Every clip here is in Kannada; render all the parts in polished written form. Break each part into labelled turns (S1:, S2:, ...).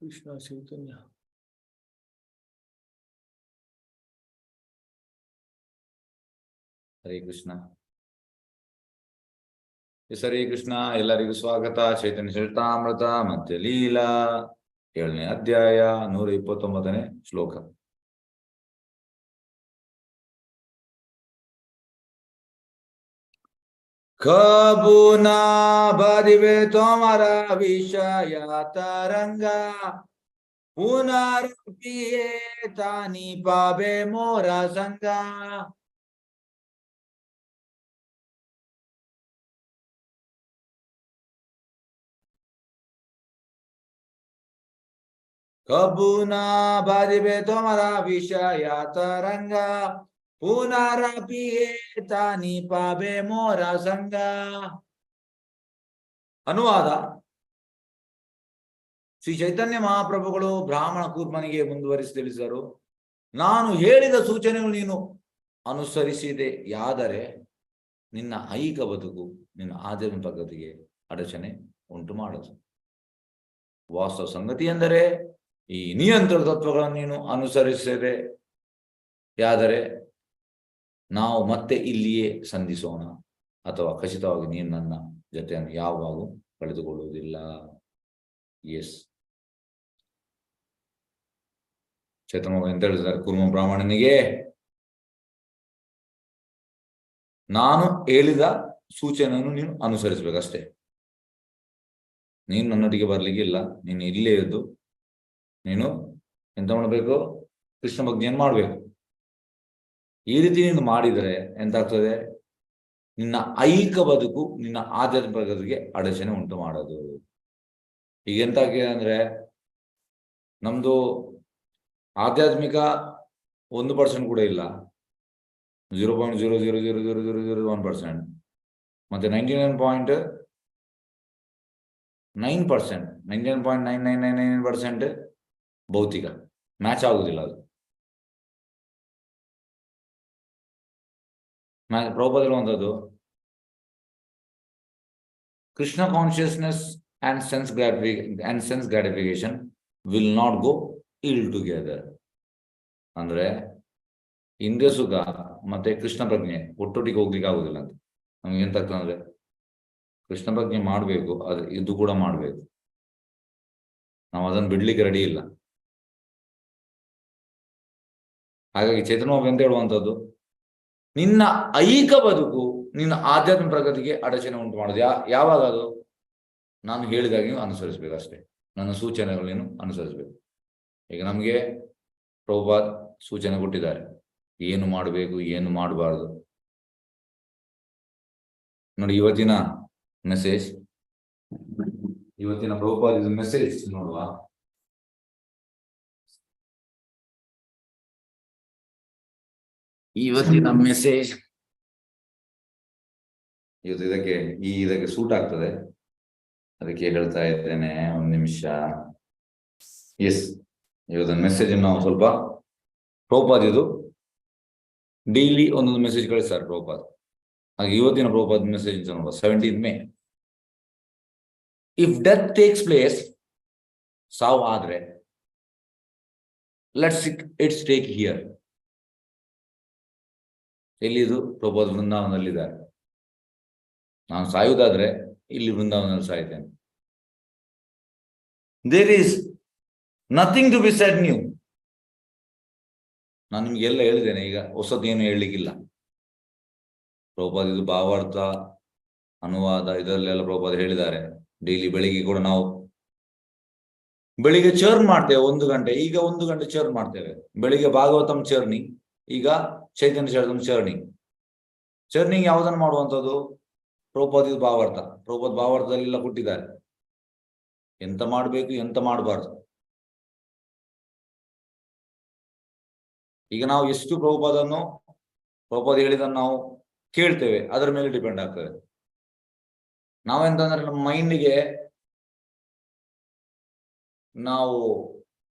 S1: Krishna Chaitanya.
S2: ಹರೇ ಕೃಷ್ಣ. ಹರೇ ಕೃಷ್ಣ. ಎಲ್ಲರಿಗೂ ಸ್ವಾಗತ. ಚೈತನ್ಯ ಚರಿತಾಮೃತ ಮತ್ತೆ ಲೀಲಾ 7ನೇ ಅಧ್ಯಾಯ 129ನೇ ಶ್ಲೋಕ. ಕಬುನಾ ಬದಿವೆ ತೋಮರ ವಿಷಯ ತರಂಗ ಪುನರಪಿಯೇ ತಾನಿ ಪಾಬೆ ಮೋರ ಸಂಗ. ಕಬುನಾ ಬದಿವೆ ತೋಮರ ವಿಷಯ ತರಂಗ ಪುನರಪಿಯೇ ತಾನಿ ಪಾಬೆ ಮೋರ ಸಂಗ. ಅನುವಾದ: ಶ್ರೀ ಚೈತನ್ಯ ಮಹಾಪ್ರಭುಗಳು ಬ್ರಾಹ್ಮಣ ಕೂರ್ಮನಿಗೆ ಮುಂದುವರಿಸಿ ತಿಳಿಸಿದರು, ನಾನು ಹೇಳಿದ ಸೂಚನೆಗಳು ನೀನು ಅನುಸರಿಸಿದೆ ಯಾದರೆ ನಿನ್ನ ಐಹಿಕ ಬದುಕು ನಿನ್ನ ಆಧ್ಯಾತ್ಮಿಕ ಪ್ರಗತಿಗೆ ಅಡಚಣೆ ಉಂಟು ಮಾಡದು. ವಾಸ್ತವ ಸಂಗತಿ ಎಂದರೆ ಈ ನಿಯಂತ್ರಣ ತತ್ವಗಳನ್ನು ನೀನು ಅನುಸರಿಸದೆ ಯಾದರೆ ನಾವು ಮತ್ತೆ ಇಲ್ಲಿಯೇ ಸಂಧಿಸೋಣ ಅಥವಾ ಖಚಿತವಾಗಿ ನೀನು ನನ್ನ ಜೊತೆಯನ್ನು ಯಾವಾಗೂ ಕಳೆದುಕೊಳ್ಳುವುದಿಲ್ಲ. ಎಸ್, ಚೇತನ ಎಂತ ಹೇಳಿದ್ದಾರೆ ಕುರ್ಮ ಬ್ರಾಹ್ಮಣನಿಗೆ, ನಾನು ಹೇಳಿದ ಸೂಚನೆಯನ್ನು ನೀನು ಅನುಸರಿಸಬೇಕಷ್ಟೇ. ನೀನು ನನ್ನೊಟ್ಟಿಗೆ ಬರ್ಲಿಕ್ಕಿಲ್ಲ. ನೀನು ಇಲ್ಲೇ ಇದ್ದು ನೀನು ಎಂತ ಮಾಡಬೇಕು? ಕೃಷ್ಣ ಭಕ್ತಿಯನ್ನು ಮಾಡಬೇಕು. ಈ ರೀತಿ ನೀನು ಮಾಡಿದರೆ ಎಂತಾಗ್ತದೆ? ನಿನ್ನ ಐಹಿಕ ಬದುಕು ನಿನ್ನ ಆಧ್ಯಾತ್ಮಿಕ ಪ್ರಗತಿಗೆ ಅಡಚಣೆ ಉಂಟು ಮಾಡೋದು. ಈಗ ಎಂತಾಗಿದೆ ಅಂದ್ರೆ, ನಮ್ದು ಆಧ್ಯಾತ್ಮಿಕ 1% ಕೂಡ ಇಲ್ಲ, 0.0000001%. ಮತ್ತೆ 99.99999% ಭೌತಿಕ. ಮ್ಯಾಚ್ ಆಗುದಿಲ್ಲ ಅದು. ಪ್ರಭುಪಾದ ಹೇಳುವಂಥದ್ದು, Krishna consciousness and sense gratification will not go ಇಲ್ ಟುಗೆದರ್. ಅಂದ್ರೆ ಇಂದ್ರಿಯ ಸುಖ ಮತ್ತೆ ಕೃಷ್ಣ ಪ್ರಜ್ಞೆ ಒಟ್ಟೊಟ್ಟಿಗೆ ಹೋಗ್ಲಿಕ್ಕೆ ಆಗುದಿಲ್ಲ ಅಂತ. ನಮ್ಗೆ ಎಂತಾಗ್ತದೆ ಅಂದ್ರೆ, ಕೃಷ್ಣ ಪ್ರಜ್ಞೆ ಮಾಡಬೇಕು, ಅದು ಇದು ಕೂಡ ಮಾಡಬೇಕು. ನಾವು ಅದನ್ನು ಬಿಡ್ಲಿಕ್ಕೆ ರೆಡಿ ಇಲ್ಲ. ಹಾಗಾಗಿ ಚೇತನ ಎಂತ ಹೇಳುವಂಥದ್ದು, ನಿನ್ನ ಐಹಿಕ ಬದುಕು ನಿನ್ನ ಆಧ್ಯಾತ್ಮಿಕ ಪ್ರಗತಿಗೆ ಅಡಚಣೆ ಉಂಟು ಮಾಡೋದು ಯಾವಾಗ? ಅದು ನಾನು ಹೇಳಿದಾಗ ನೀವು ಅನುಸರಿಸ್ಬೇಕು ಅಷ್ಟೇ. ನನ್ನ ಸೂಚನೆಗಳು ನೀನು ಅನುಸರಿಸ್ಬೇಕು. ಈಗ ನಮಗೆ ಪ್ರಭುಪಾದ್ ಸೂಚನೆ ಕೊಟ್ಟಿದ್ದಾರೆ, ಏನು ಮಾಡಬೇಕು ಏನು ಮಾಡಬಾರ್ದು. ನೋಡಿ, ಇವತ್ತಿನ ಮೆಸೇಜ್, ಇವತ್ತಿನ ಪ್ರಭುಪಾದ್ ಇದು ಮೆಸೇಜ್ ನೋಡುವ. ಇವತ್ತಿನ ಮೆಸೇಜ್ ಇವತ್ತು ಇದಕ್ಕೆ ಸೂಟ್ ಆಗ್ತದೆ, ಅದಕ್ಕೆ ಹೇಳ್ತಾ ಇದ್ದೇನೆ. ಒಂದು ನಿಮಿಷ. ಎಸ್, ಇವತ್ತಿನ ಮೆಸೇಜ್ ನಾವು ಸ್ವಲ್ಪ ಪ್ರಭುಪಾದ್ ಇದು ಡೈಲಿ ಒಂದೊಂದು ಮೆಸೇಜ್ ಕಳಿಸ್ತಾರೆ ಪ್ರಭುಪಾದ್. ಹಾಗೆ ಇವತ್ತಿನ ಪ್ರಭುಪಾದ್ ಮೆಸೇಜ್ ನೋಡುವ. 17 May, if death takes place, ಸಾವು ಆದ್ರೆ, ಇಟ್ಸ್ ಟೇಕ್ ಹಿಯರ್. ಎಲ್ಲಿದು? ಪ್ರಭುಪಾದ್ ವೃಂದಾವನದಲ್ಲಿದ್ದಾರೆ. ನಾನು ಸಾಯುವುದಾದ್ರೆ ಇಲ್ಲಿ ವೃಂದಾವನದಲ್ಲಿ ಸಾಯ್ತೇನೆ. There is nothing to be said new. ನಾನು ನಿಮ್ಗೆಲ್ಲ ಹೇಳಿದ್ದೇನೆ, ಈಗ ಹೊಸದು ಏನು ಹೇಳಲಿಕ್ಕಿಲ್ಲ. ಪ್ರಭುಪಾದ್ ಇದು ಭಾವಾರ್ಥ ಅನುವಾದ ಇದರಲ್ಲೆಲ್ಲ ಪ್ರಭುಪಾದ್ ಹೇಳಿದ್ದಾರೆ. ಡೈಲಿ ಬೆಳಿಗ್ಗೆ ಕೂಡ ನಾವು ಬೆಳಿಗ್ಗೆ ಚರ್ನ್ ಮಾಡ್ತೇವೆ 1 ಗಂಟೆ. ಈಗ 1 ಗಂಟೆ ಚರ್ನ್ ಮಾಡ್ತೇವೆ. ಬೆಳಿಗ್ಗೆ ಭಾಗವತಂ ಚರ್ನಿಂಗ್, ಈಗ ಚೈತನ್ಯ ಚರಿತಂ ಚರ್ನಿಂಗ್ ಯಾವುದನ್ನು ಮಾಡುವಂಥದ್ದು? ಪ್ರಭುಪಾದ್ ಇದು ಭಾವಾರ್ಥ. ಪ್ರಭುಪಾದ್ ಭಾವಾರ್ಥದಲ್ಲೆಲ್ಲ ಕೊಟ್ಟಿದ್ದಾರೆ ಎಂತ ಮಾಡಬೇಕು ಎಂತ ಮಾಡಬಾರ್ದು. ಈಗ ನಾವು ಎಷ್ಟು ಪ್ರಭುಪಾದ್ ಹೇಳಿದನ್ನು ನಾವು ಕೇಳ್ತೇವೆ, ಅದರ ಮೇಲೆ ಡಿಪೆಂಡ್ ಆಗ್ತದೆ. ನಾವೆಂತಂದ್ರೆ ನಮ್ಮ ಮೈಂಡಿಗೆ ನಾವು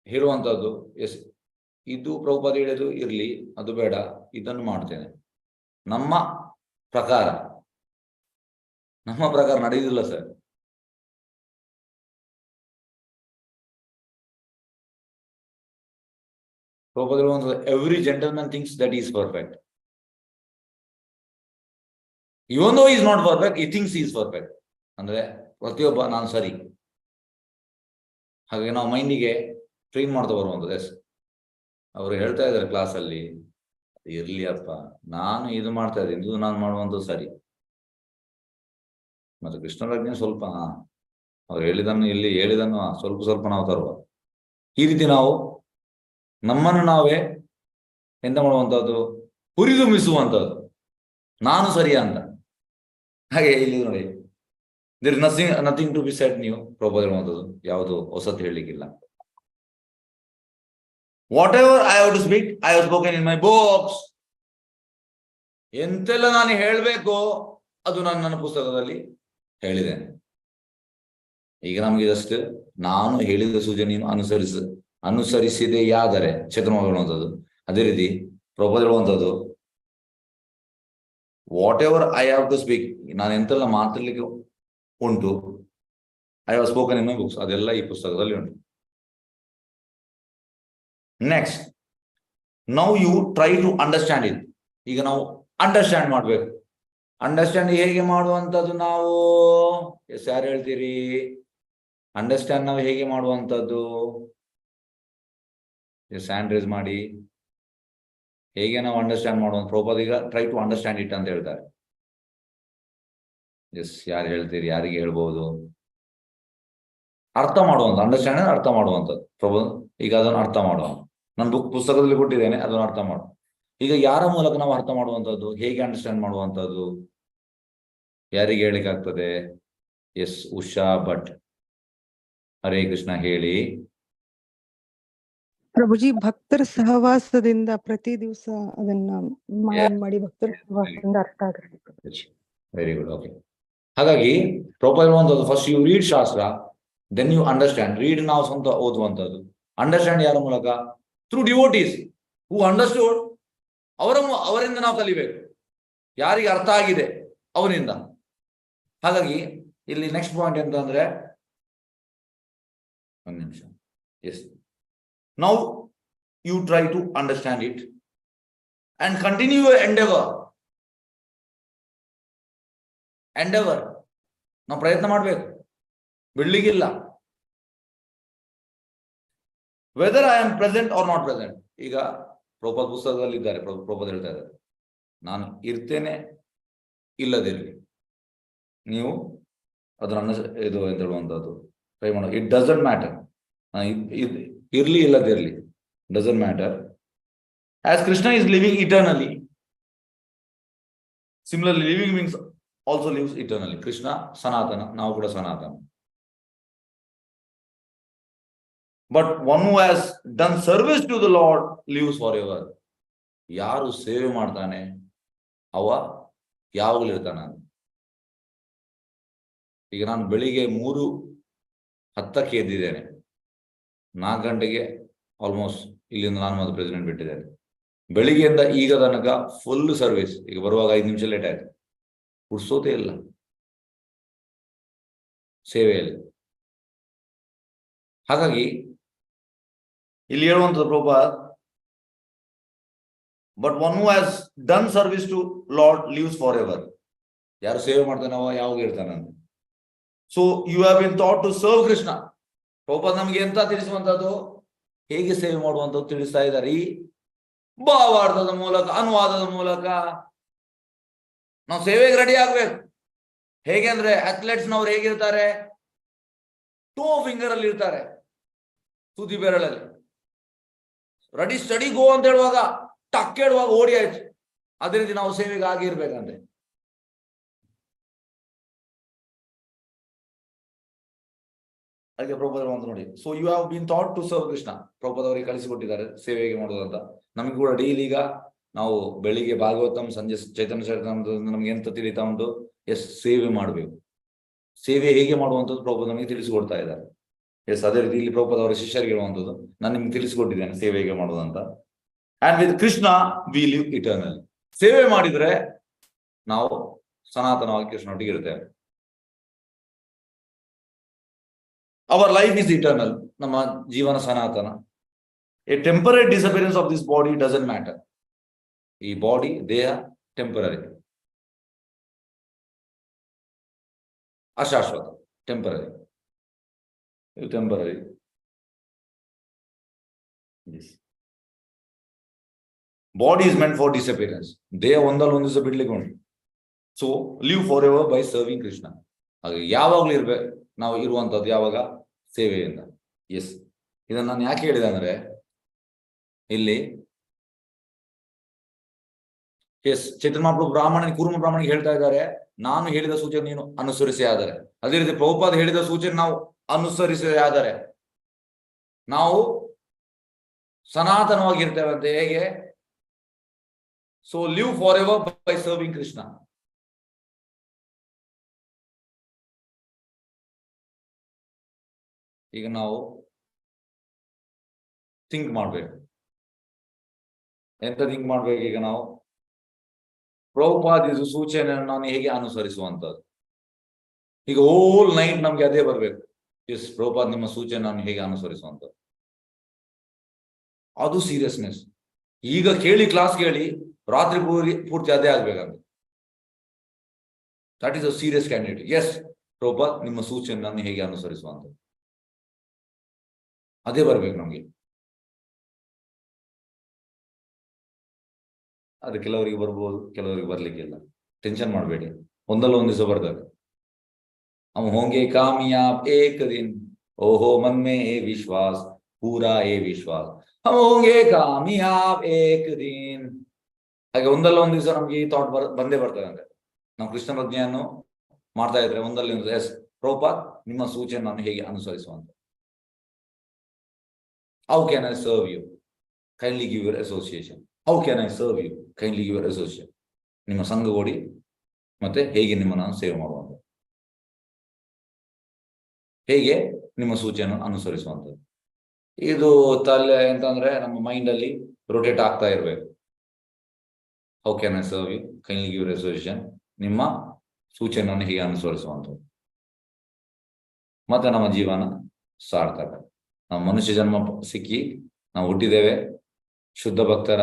S2: ಹೇಳುವಂಥದ್ದು, ಎಸ್ ಇದು ಪ್ರಭುಪಾದ್ ಹೇಳಿದ್ದು ಇರ್ಲಿ, ಅದು ಬೇಡ, ಇದನ್ನು ಮಾಡ್ತೇನೆ. ನಮ್ಮ ಪ್ರಕಾರ ನಡೆಯುವುದಿಲ್ಲ sir. Prabhupada, every gentleman thinks that he is perfect. Even though he is not perfect, he thinks he is perfect. ಅಂದ್ರೆ ಪ್ರತಿಯೊಬ್ಬ ನಾನು ಸರಿ. ಹಾಗೆ ನಾವು ಮೈಂಡಿಗೆ ಟ್ರೈನ್ ಮಾಡ್ತಾ ಬರುವಂಥದ್ದು. ಎಸ್, ಅವರು ಹೇಳ್ತಾ ಇದ್ದಾರೆ ಕ್ಲಾಸಲ್ಲಿ, ಇರ್ಲಿ ಅಪ್ಪ, ನಾನು ಇದು ಮಾಡ್ತಾ ಇದ್ದೀನಿ, ಇದು ನಾನು ಮಾಡುವಂಥದ್ದು ಸರಿ. ಮತ್ತೆ ಕೃಷ್ಣ ಪ್ರಜ್ಞೆ ಸ್ವಲ್ಪ ಅವ್ರು ಹೇಳಿದನ್ನು ಸ್ವಲ್ಪ ಸ್ವಲ್ಪ ನಾವು ತರುವ. ಈ ರೀತಿ ನಾವು ನಮ್ಮನ್ನು ನಾವೇ ಎಂತ ಮಾಡುವಂಥದ್ದು, ಹುರಿದುಂಬಿಸುವಂಥದ್ದು, ನಾನು ಸರಿಯಾ ಅಂತ. ಹಾಗೆ ಇಲ್ಲಿ ನೋಡಿ, there is nothing to be said new. Prabhupada ಹೇಳುವಂಥದ್ದು ಯಾವುದು ಹೊಸತು ಹೇಳಲಿಕ್ಕಿಲ್ಲ. Whatever I have to speak, I have spoken in my books. ಎಂತೆಲ್ಲ ನಾನು ಹೇಳಬೇಕು ಅದು ನಾನು ನನ್ನ ಪುಸ್ತಕದಲ್ಲಿ ಹೇಳಿದ್ದೇನೆ. ಈಗ ನಮ್ಗೆ ಇದಷ್ಟು ನಾನು ಹೇಳಿದ ಸೂಚನೆಯನ್ನು ಅನುಸರಿಸಿದೆಯಾದರೆ ಚೇತನ ಹೇಳುವಂಥದ್ದು. ಅದೇ ರೀತಿ ಪ್ರಭುಪಾದ ಹೇಳುವಂಥದ್ದು, whatever I have to speak, ನಾನು ಎಂತೆಲ್ಲ ಮಾತಾಡ್ಲಿಕ್ಕೆ ಉಂಟು, I have spoken in my books, ಅದೆಲ್ಲ ಈ ಪುಸ್ತಕದಲ್ಲಿ ಉಂಟು. Next, now you try to understand it. ಈಗ ನಾವು ಅಂಡರ್ಸ್ಟ್ಯಾಂಡ್ ಮಾಡ್ಬೇಕು. ಅಂಡರ್ಸ್ಟ್ಯಾಂಡ್ ಹೇಗೆ ಮಾಡುವಂಥದ್ದು ನಾವು? ಎಸ್, ಯಾರು ಹೇಳ್ತೀರಿ? ಅಂಡರ್ಸ್ಟ್ಯಾಂಡ್ ನಾವು ಹೇಗೆ ಮಾಡುವಂಥದ್ದು? ಎಸ್, ಹ್ಯಾಂಡ್ ರೇಸ್ ಮಾಡಿ. ಹೇಗೆ ನಾವು ಅಂಡರ್ಸ್ಟ್ಯಾಂಡ್ ಮಾಡುವಂತ? ಪ್ರಭುಪಾದ ಈಗ ಟ್ರೈ ಟು ಅಂಡರ್ಸ್ಟ್ಯಾಂಡ್ ಇಟ್ ಅಂತ ಹೇಳ್ತಾರೆ. ಎಸ್, ಯಾರು ಹೇಳ್ತೀರಿ? ಯಾರಿಗೆ ಹೇಳ್ಬಹುದು? ಅರ್ಥ ಮಾಡುವಂತ. ಅಂಡರ್ಸ್ಟ್ಯಾಂಡ್ ಅಂದ್ರೆ ಅರ್ಥ ಮಾಡುವಂಥದ್ದು. ಪ್ರಭು ಈಗ ಅದನ್ನು ಅರ್ಥ ಮಾಡುವ. ನಾನು ಪುಸ್ತಕದಲ್ಲಿ ಕೊಟ್ಟಿದ್ದೇನೆ, ಅದನ್ನು ಅರ್ಥ ಮಾಡು. ಈಗ ಯಾರ ಮೂಲಕ ನಾವು ಅರ್ಥ ಮಾಡುವಂಥದ್ದು? ಹೇಗೆ ಅಂಡರ್ಸ್ಟ್ಯಾಂಡ್ ಮಾಡುವಂಥದ್ದು? ಯಾರಿಗೆ ಹೇಳಿಕೆ ಆಗ್ತದೆ? ಎಸ್, ಉಷಾ ಭಟ್. ಹರೇ ಕೃಷ್ಣ, ಹೇಳಿ.
S1: ಪ್ರಭುಜಿ, ಭಕ್ತರ ಸಹವಾಸದಿಂದ ಪ್ರತಿ ದಿವಸ ಅದನ್ನ ಮಾಡಿ ಭಕ್ತರ ಸಹವಾಸದಿಂದ ಅರ್ಥ ಆಗುತ್ತೆ.
S2: Very good, okay. ಹಾಗಾಗಿ ಪ್ರಭುಪಾದ ಹೇಳುವಂಥದ್ದು, ಫಸ್ಟ್ ಯು ರೀಡ್ ಶಾಸ್ತ್ರ, ದೆನ್ ಯು ಅಂಡರ್ಸ್ಟ್ಯಾಂಡ್. ರೀಡ್ ನಾವು ಸ್ವಂತ ಓದುವಂಥದ್ದು. ಅಂಡರ್ಸ್ಟ್ಯಾಂಡ್ ಯಾರ ಮೂಲಕ? ಥ್ರೂ ಡಿವೋಟೀಸ್ ಹೂ ಅಂಡರ್ಸ್ಟೂಡ್. ಅವರಿಂದ ನಾವು ಕಲಿಬೇಕು. ಯಾರಿಗೆ ಅರ್ಥ ಆಗಿದೆ ಅವರಿಂದ. ಹಾಗಾಗಿ ಇಲ್ಲಿ ನೆಕ್ಸ್ಟ್ ಪಾಯಿಂಟ್ ಎಂತ ಅಂದ್ರೆ, ಒಂದು ನಿಮಿಷ. Yes, now you try to understand it and continue your endeavour. ನಾವು ಪ್ರಯತ್ನ ಮಾಡಬೇಕು, ಬಿಡ್ಲಿಕ್ಕಿಲ್ಲ. Whether I am present or not present. ಈಗ ಪ್ರಭುಪಾದ ಪುಸ್ತಕದಲ್ಲಿ ಇದ್ದಾರೆ, ಪ್ರಭುಪಾದ ಹೇಳ್ತಾ ಇದ್ದಾರೆ, ನಾನು ಇರ್ತೇನೆ ಇಲ್ಲದಿರಲಿ, ನೀವು ಅದನ್ನ ಇದು ಅಂತ ಹೇಳುವಂಥದ್ದು ಟ್ರೈ ಮಾಡೋ. It doesn't matter. ಇರ್ಲಿ ಇಲ್ಲದಿರಲಿ, doesn't matter. As Krishna is living eternally, similarly living means also lives eternally. Krishna ಸನಾತನ, ನಾವು ಕೂಡ ಸನಾತನ. But one who has done service to the lord lives forever. ಯಾರು ಸೇವೆ ಮಾಡ್ತಾನೆ ಅವ ಯಾವಾಗಲೂ ಇರ್ತಾನೆ. ಈಗ ನಾನು ಬೆಳಿಗ್ಗೆ 3:10 ಎದ್ದಿದ್ದೇನೆ, 4 ಗಂಟೆಗೆ ಆಲ್ಮೋಸ್ಟ್ ಇಲ್ಲಿಂದ ನಾನು ಮತ್ತು ಪ್ರೆಸಿಡೆಂಟ್ ಬಿಟ್ಟಿದ್ದೇನೆ. ಬೆಳಿಗ್ಗೆಯಿಂದ ಈಗ ತನಕ ಫುಲ್ ಸರ್ವಿಸ್. ಈಗ ಬರುವಾಗ 5 ನಿಮಿಷ ಲೇಟ್ ಆಯ್ತು, ಉಡ್ಸೋದೇ ಇಲ್ಲ ಸೇವೆಯಲ್ಲಿ. ಹಾಗಾಗಿ ಇಲ್ಲಿ ಹೇಳುವಂಥದ್ದು Prabhupada, but one who has done service to lord lives forever. ಯಾರು ಸೇವೆ ಮಾಡ್ತಾನೆ ಅವ ಯಾವಾಗ ಇರ್ತಾನೆ. So you have been thought to serve Krishna. Prabhupada ನಮ್ಗೆ ಎಂತ ತಿಳಿಸುವಂತದ್ದು? ಹೇಗೆ ಸೇವೆ ಮಾಡುವಂಥದ್ದು ತಿಳಿಸ್ತಾ ಇದ್ದಾರೆ. ಈ ಭಾವಾರ್ಥದ ಮೂಲಕ, ಅನುವಾದದ ಮೂಲಕ ನಾವು ಸೇವೆಗೆ ರೆಡಿ ಆಗ್ಬೇಕು. ಹೇಗೆ ಅಂದ್ರೆ ಅಥ್ಲೆಟ್ಸ್ ನವ್ರು ಹೇಗಿರ್ತಾರೆ? 2 ಫಿಂಗರ್ ಅಲ್ಲಿ ಇರ್ತಾರೆ, ತುದಿ ಬೆರಳಲ್ಲಿ. ರೆಡಿ ಸ್ಟಡಿ ಗೋ ಅಂತ ಹೇಳುವಾಗ ಟಕ್ ಹೇಳುವಾಗ ಓಡಿ ಆಯ್ತು. ಅದೇ ರೀತಿ ನಾವು ಸೇವೆಗೆ ಆಗಿರ್ಬೇಕಂತೆ. ಹಾಗೆ ಪ್ರಭುಪಾದ ಅಂತ ನೋಡಿ. So you have been thought to serve Krishna. Prabhupada ಅವರಿಗೆ ಕಳಿಸಿಕೊಟ್ಟಿದ್ದಾರೆ ಸೇವೆಗೆ ಮಾಡೋದಂತ. ನಮ್ಗೆ ಕೂಡ ಡೈಲಿ ಈಗ ನಾವು ಬೆಳಿಗ್ಗೆ ಭಾಗವತಂ, ಸಂಜೆ ಚೈತನ್ಯ ಚರಿತಾಮೃತ ನಮ್ಗೆ ಎಂತ ತಿಳಿತಾ ಉಂಟು? ಎಸ್, ಸೇವೆ ಮಾಡಬೇಕು. ಸೇವೆ ಹೇಗೆ ಮಾಡುವಂಥದ್ದು ಪ್ರಭುಪಾದ ನಮಗೆ ತಿಳಿಸಿಕೊಡ್ತಾ ಇದ್ದಾರೆ. ಎಸ್, ಅದೇ ರೀತಿ ಇಲ್ಲಿ ಪ್ರಭುಪಾದ ಅವರ ಶಿಷ್ಯರಿಗೆ ಹೇಳುವಂಥದ್ದು ನಾನು ನಿಮ್ಗೆ ತಿಳಿಸಿಕೊಟ್ಟಿದ್ದೇನೆ ಸೇವೆ ಹೇಗೆ ಮಾಡುವುದಂತ. And with Krishna we live eternal. ಸೇವೆ ಮಾಡಿದ್ರೆ ನಾವು ಸನಾತನವಾಗಿ ಕೃಷ್ಣನೊಟ್ಟಿಗೆ ಇರ್ತೇವೆ. Our life is eternal. ನಮ್ಮ ಜೀವನ ಸನಾತನ. A temporary disappearance of this body doesn't matter. ಈ body, they are temporary. ಅಶಾಶ್ವತ, temporary. Temporary. Yes. Body is meant for disappearance. ದೇಹ ಒಂದಲ್ಲ ಒಂದು ದಿವಸ ಬಿಡ್ಲಿಕ್ಕೆ ಉಂಟು. So live forever by serving Krishna. ಹಾಗೆ ಯಾವಾಗಲೂ ಇರ್ಬೇಕು ನಾವು ಇರುವಂತದ್ದು ಯಾವಾಗ? ಸೇವೆಯಿಂದ. ಎಸ್, ಇದನ್ನು ನಾನು ಯಾಕೆ ಹೇಳಿದೆ ಅಂದ್ರೆ, ಇಲ್ಲಿ ಎಸ್ ಚೈತನ್ಯ ಮಹಾಪ್ರಭು ಬ್ರಾಹ್ಮಣನಿಗೆ, ಕೂರ್ಮ ಬ್ರಾಹ್ಮಣಿಗೆ ಹೇಳ್ತಾ ಇದ್ದಾರೆ, ನಾನು ಹೇಳಿದ ಸೂಚನೆ ನೀನು ಅನುಸರಿಸಿ ಆದರೆ. ಅದೇ ರೀತಿ ಪ್ರಭುಪಾದ ಹೇಳಿದ ಸೂಚನೆ ನಾವು ಅನುಸರಿಸಿದೆ ಆದರೆ ನಾವು ಸನಾತನವಾಗಿರ್ತೇವೆ ಅಂತ. ಹೇಗೆ? So live forever by serving Krishna. ಈಗ ನಾವು ಥಿಂಕ್ ಮಾಡ್ಬೇಕು. ಎಂತ ಥಿಂಕ್ ಮಾಡ್ಬೇಕು? ಈಗ ನಾವು ಪ್ರಭುಪಾದ ಸೂಚನೆಯನ್ನು ನಾನು ಹೇಗೆ ಅನುಸರಿಸುವಂತದ್ದು. ಈಗ ಹೋಲ್ ನೈಟ್ ನಮ್ಗೆ ಅದೇ ಬರ್ಬೇಕು. ಎಸ್, ಪ್ರಭುಪಾದ ನಿಮ್ಮ ಸೂಚನೆ ನಾನು ಹೇಗೆ ಅನುಸರಿಸುವಂತದ್ದು. ಅದು ಸೀರಿಯಸ್ನೆಸ್. ಈಗ ಕೇಳಿ, ಕ್ಲಾಸ್ ಕೇಳಿ, ರಾತ್ರಿ ಪೂರ್ತಿ ಅದೇ ಆಗ್ಬೇಕಂತ. That is a serious candidate. Yes, Prabhupada ನಿಮ್ಮ ಸೂಚನೆ ನಾನು ಹೇಗೆ ಅನುಸರಿಸುವಂತದ್ದು, ಅದೇ ಬರ್ಬೇಕು ನಮ್ಗೆ. ಅದು ಕೆಲವರಿಗೆ ಬರ್ಬೋದು, ಕೆಲವರಿಗೆ ಬರ್ಲಿಕ್ಕಿಲ್ಲ. ಟೆನ್ಷನ್ ಮಾಡಬೇಡಿ, ಒಂದಲ್ಲ ಒಂದ್ ದಿವಸ ಬರ್ತದೆ. हम होंगे कामयाब एक दिन, ओहो मन में ए विश्वास, पूरा ए विश्वास, हम होंगे कामयाब एक दिन. ಹಾಗೆ ಒಂದಲ್ಲ ಒಂದ್ ದಿವಸ ನಮ್ಗೆ ಈ ಥಾಟ್ ಬಂದೇ ಬರ್ತದೆ. ಅಂದ್ರೆ ನಾವು ಕೃಷ್ಣ ಪ್ರಜ್ಞೆಯನ್ನು ಮಾಡ್ತಾ ಇದ್ರೆ ಒಂದಲ್ಲ ಒಂದು, ಎಸ್ ಪ್ರಭುಪಾದ್ ನಿಮ್ಮ ಸೂಚನೆ ನಾನು ಹೇಗೆ ಅನುಸರಿಸುವಂತ. How can I serve you, kindly give your association. How can I serve you, kindly give your association. ನಿಮ್ಮ ಸಂಘ ಕೊಡಿ, ಮತ್ತೆ ಹೇಗೆ ನಿಮ್ಮ ನಾನು ಸೇವೆ ಮಾಡುವಂತ, ಹೇಗೆ ನಿಮ್ಮ ಸೂಚನೆಯನ್ನು ಅನುಸರಿಸುವಂಥದ್ದು. ಇದು ತಲೆ ಅಂತಂದ್ರೆ ನಮ್ಮ ಮೈಂಡ್ ಅಲ್ಲಿ ರೊಟೇಟ್ ಆಗ್ತಾ ಇರ್ಬೇಕು. How can I serve you, kindly give your association. ನಿಮ್ಮ ಸೂಚನೆಯನ್ನು ಹೇಗೆ ಅನುಸರಿಸುವಂಥದ್ದು, ಮತ್ತೆ ನಮ್ಮ ಜೀವನ ಸಾರ್ಥಕ. ನಾವು ಮನುಷ್ಯ ಜನ್ಮ ಸಿಕ್ಕಿ ನಾವು ಹುಟ್ಟಿದ್ದೇವೆ, ಶುದ್ಧ ಭಕ್ತರ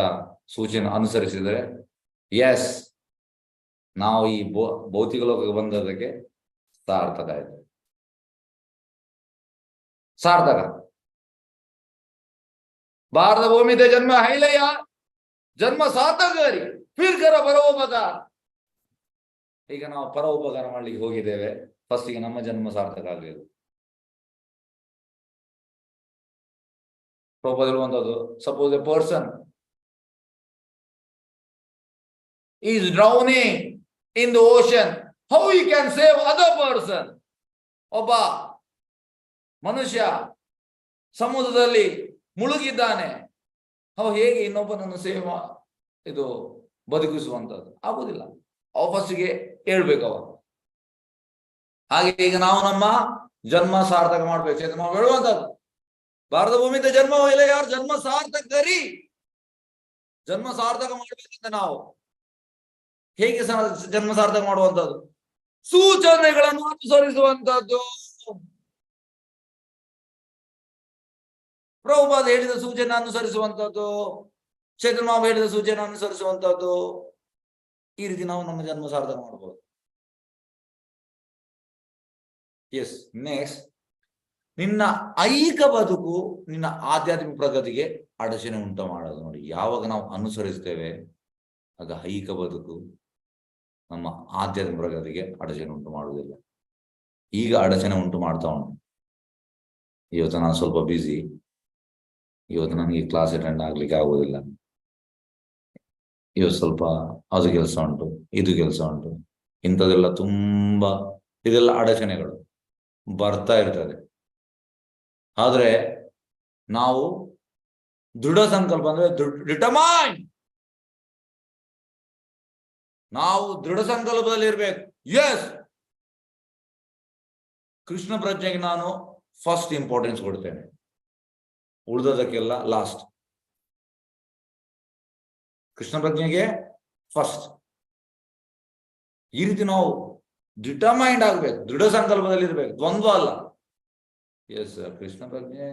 S2: ಸೂಚನೆ ಅನುಸರಿಸಿದರೆ ಎಸ್ ನಾವು ಈ ಭೌತಿಕ ಲೋಕಕ್ಕೆ ಬಂದದಕ್ಕೆ ಸಾರ್ಥಕ ಆಯ್ತು. ಸಾರ್ಥಕ. ಭಾರತ ಭೂಮಿದ ಜನ್ಮ ಹೈಲಯ್ಯ, ಜನ್ಮ ಸಾರ್ಥಕರಿ, ಫಿರ್ ಕರ ಪರೋಪಕಾರ. ಈಗ ನಾವು ಪರೋಪಕಾರ ಮಾಡ್ಲಿಕ್ಕೆ ಹೋಗಿದ್ದೇವೆ, ಫಸ್ಟ್ ಈಗ ನಮ್ಮ ಜನ್ಮ ಸಾರ್ಥಕ ಆಗಲಿಲ್ಲ. ಪ್ರಭುಪಾದಿರುವಂತದ್ದು, suppose a person is drowning in the ocean, how you can save other person. ಒಬ್ಬ ಮನುಷ್ಯ ಸಮುದ್ರದಲ್ಲಿ ಮುಳುಗಿದ್ದಾನೆ, ಅವ ಹೇಗೆ ಇನ್ನೊಬ್ಬನನ್ನು ಸೇವೆ ಇದು ಬದುಕಿಸುವಂಥದ್ದು ಆಗುದಿಲ್ಲ. ಅವ ಫಸ್ಟಿಗೆ ಹೇಳ್ಬೇಕು ಅವ. ಹಾಗೆ ಈಗ ನಾವು ನಮ್ಮ ಜನ್ಮ ಸಾರ್ಥಕ ಮಾಡ್ಬೇಕು. ನಾವು ಹೇಳುವಂಥದ್ದು ಭಾರತ ಭೂಮಿದ ಜನ್ಮ ಇಲ್ಲ, ಯಾರು ಜನ್ಮ ಸಾರ್ಥಕರಿ, ಜನ್ಮ ಸಾರ್ಥಕ ಮಾಡ್ಬೇಕಂತ. ನಾವು ಹೇಗೆ ಜನ್ಮ ಸಾರ್ಥಕ ಮಾಡುವಂಥದ್ದು? ಸೂಚನೆಗಳನ್ನು ಅನುಸರಿಸುವಂಥದ್ದು. ಪ್ರಭುಪಾದ ಹೇಳಿದ ಸೂಚನೆ ಅನುಸರಿಸುವಂಥದ್ದು, ಚೈತನ್ಯ ಮಹಾಪ್ರಭು ಹೇಳಿದ ಸೂಚನೆ ಅನುಸರಿಸುವಂಥದ್ದು. ಈ ರೀತಿ ನಾವು ನಮ್ಮ ಜನ್ಮ ಸಾರ್ಥಕ ಮಾಡಬಹುದು. ಎಸ್, ನೆಕ್ಸ್ಟ್, ನಿನ್ನ ಐಹಿಕ ಬದುಕು ನಿನ್ನ ಆಧ್ಯಾತ್ಮಿಕ ಪ್ರಗತಿಗೆ ಅಡಚಣೆ ಉಂಟು ಮಾಡೋದು. ನೋಡಿ, ಯಾವಾಗ ನಾವು ಅನುಸರಿಸ್ತೇವೆ ಆಗ ಐಹಿಕ ಬದುಕು ನಮ್ಮ ಆಧ್ಯಾತ್ಮಿಕ ಪ್ರಗತಿಗೆ ಅಡಚಣೆ ಉಂಟು ಮಾಡುವುದಿಲ್ಲ. ಈಗ ಅಡಚಣೆ ಉಂಟು ಮಾಡ್ತಾ ಉಂಟು. ಇವತ್ತು ನಾನು ಸ್ವಲ್ಪ ಬ್ಯುಸಿ, ಇವತ್ತು ನನಗೆ ಕ್ಲಾಸ್ ಅಟೆಂಡ್ ಆಗ್ಲಿಕ್ಕೆ ಆಗುವುದಿಲ್ಲ, ಇವತ್ತು ಸ್ವಲ್ಪ ಅದು ಕೆಲಸ ಉಂಟು, ಇದು ಕೆಲಸ ಉಂಟು, ಇಂಥದೆಲ್ಲ ತುಂಬಾ ಇದೆಲ್ಲ ಅಡಚಣೆಗಳು ಬರ್ತಾ ಇರ್ತದೆ. ಆದ್ರೆ ನಾವು ದೃಢ ಸಂಕಲ್ಪ ಅಂದ್ರೆ ಡಿಟರ್ಮೈನ್, ನಾವು ದೃಢ ಸಂಕಲ್ಪದಲ್ಲಿ ಇರ್ಬೇಕು. ಎಸ್, ಕೃಷ್ಣ ಪ್ರಜ್ಞೆಗೆ ನಾನು ಫಸ್ಟ್ ಇಂಪಾರ್ಟೆನ್ಸ್ ಕೊಡ್ತೇನೆ, ಉಳಿದದಕ್ಕೆಲ್ಲ ಲಾಸ್ಟ್. ಕೃಷ್ಣ ಪ್ರಜ್ಞೆಗೆ ಫಸ್ಟ್. ಈ ರೀತಿ ನಾವು ಡಿಟರ್ಮೈಂಡ್ ಆಗ್ಬೇಕು, ದೃಢ ಸಂಕಲ್ಪದಲ್ಲಿ ಇರ್ಬೇಕು, ದ್ವಂದ್ವ ಅಲ್ಲ. ಎಸ್, ಕೃಷ್ಣ ಪ್ರಜ್ಞೆ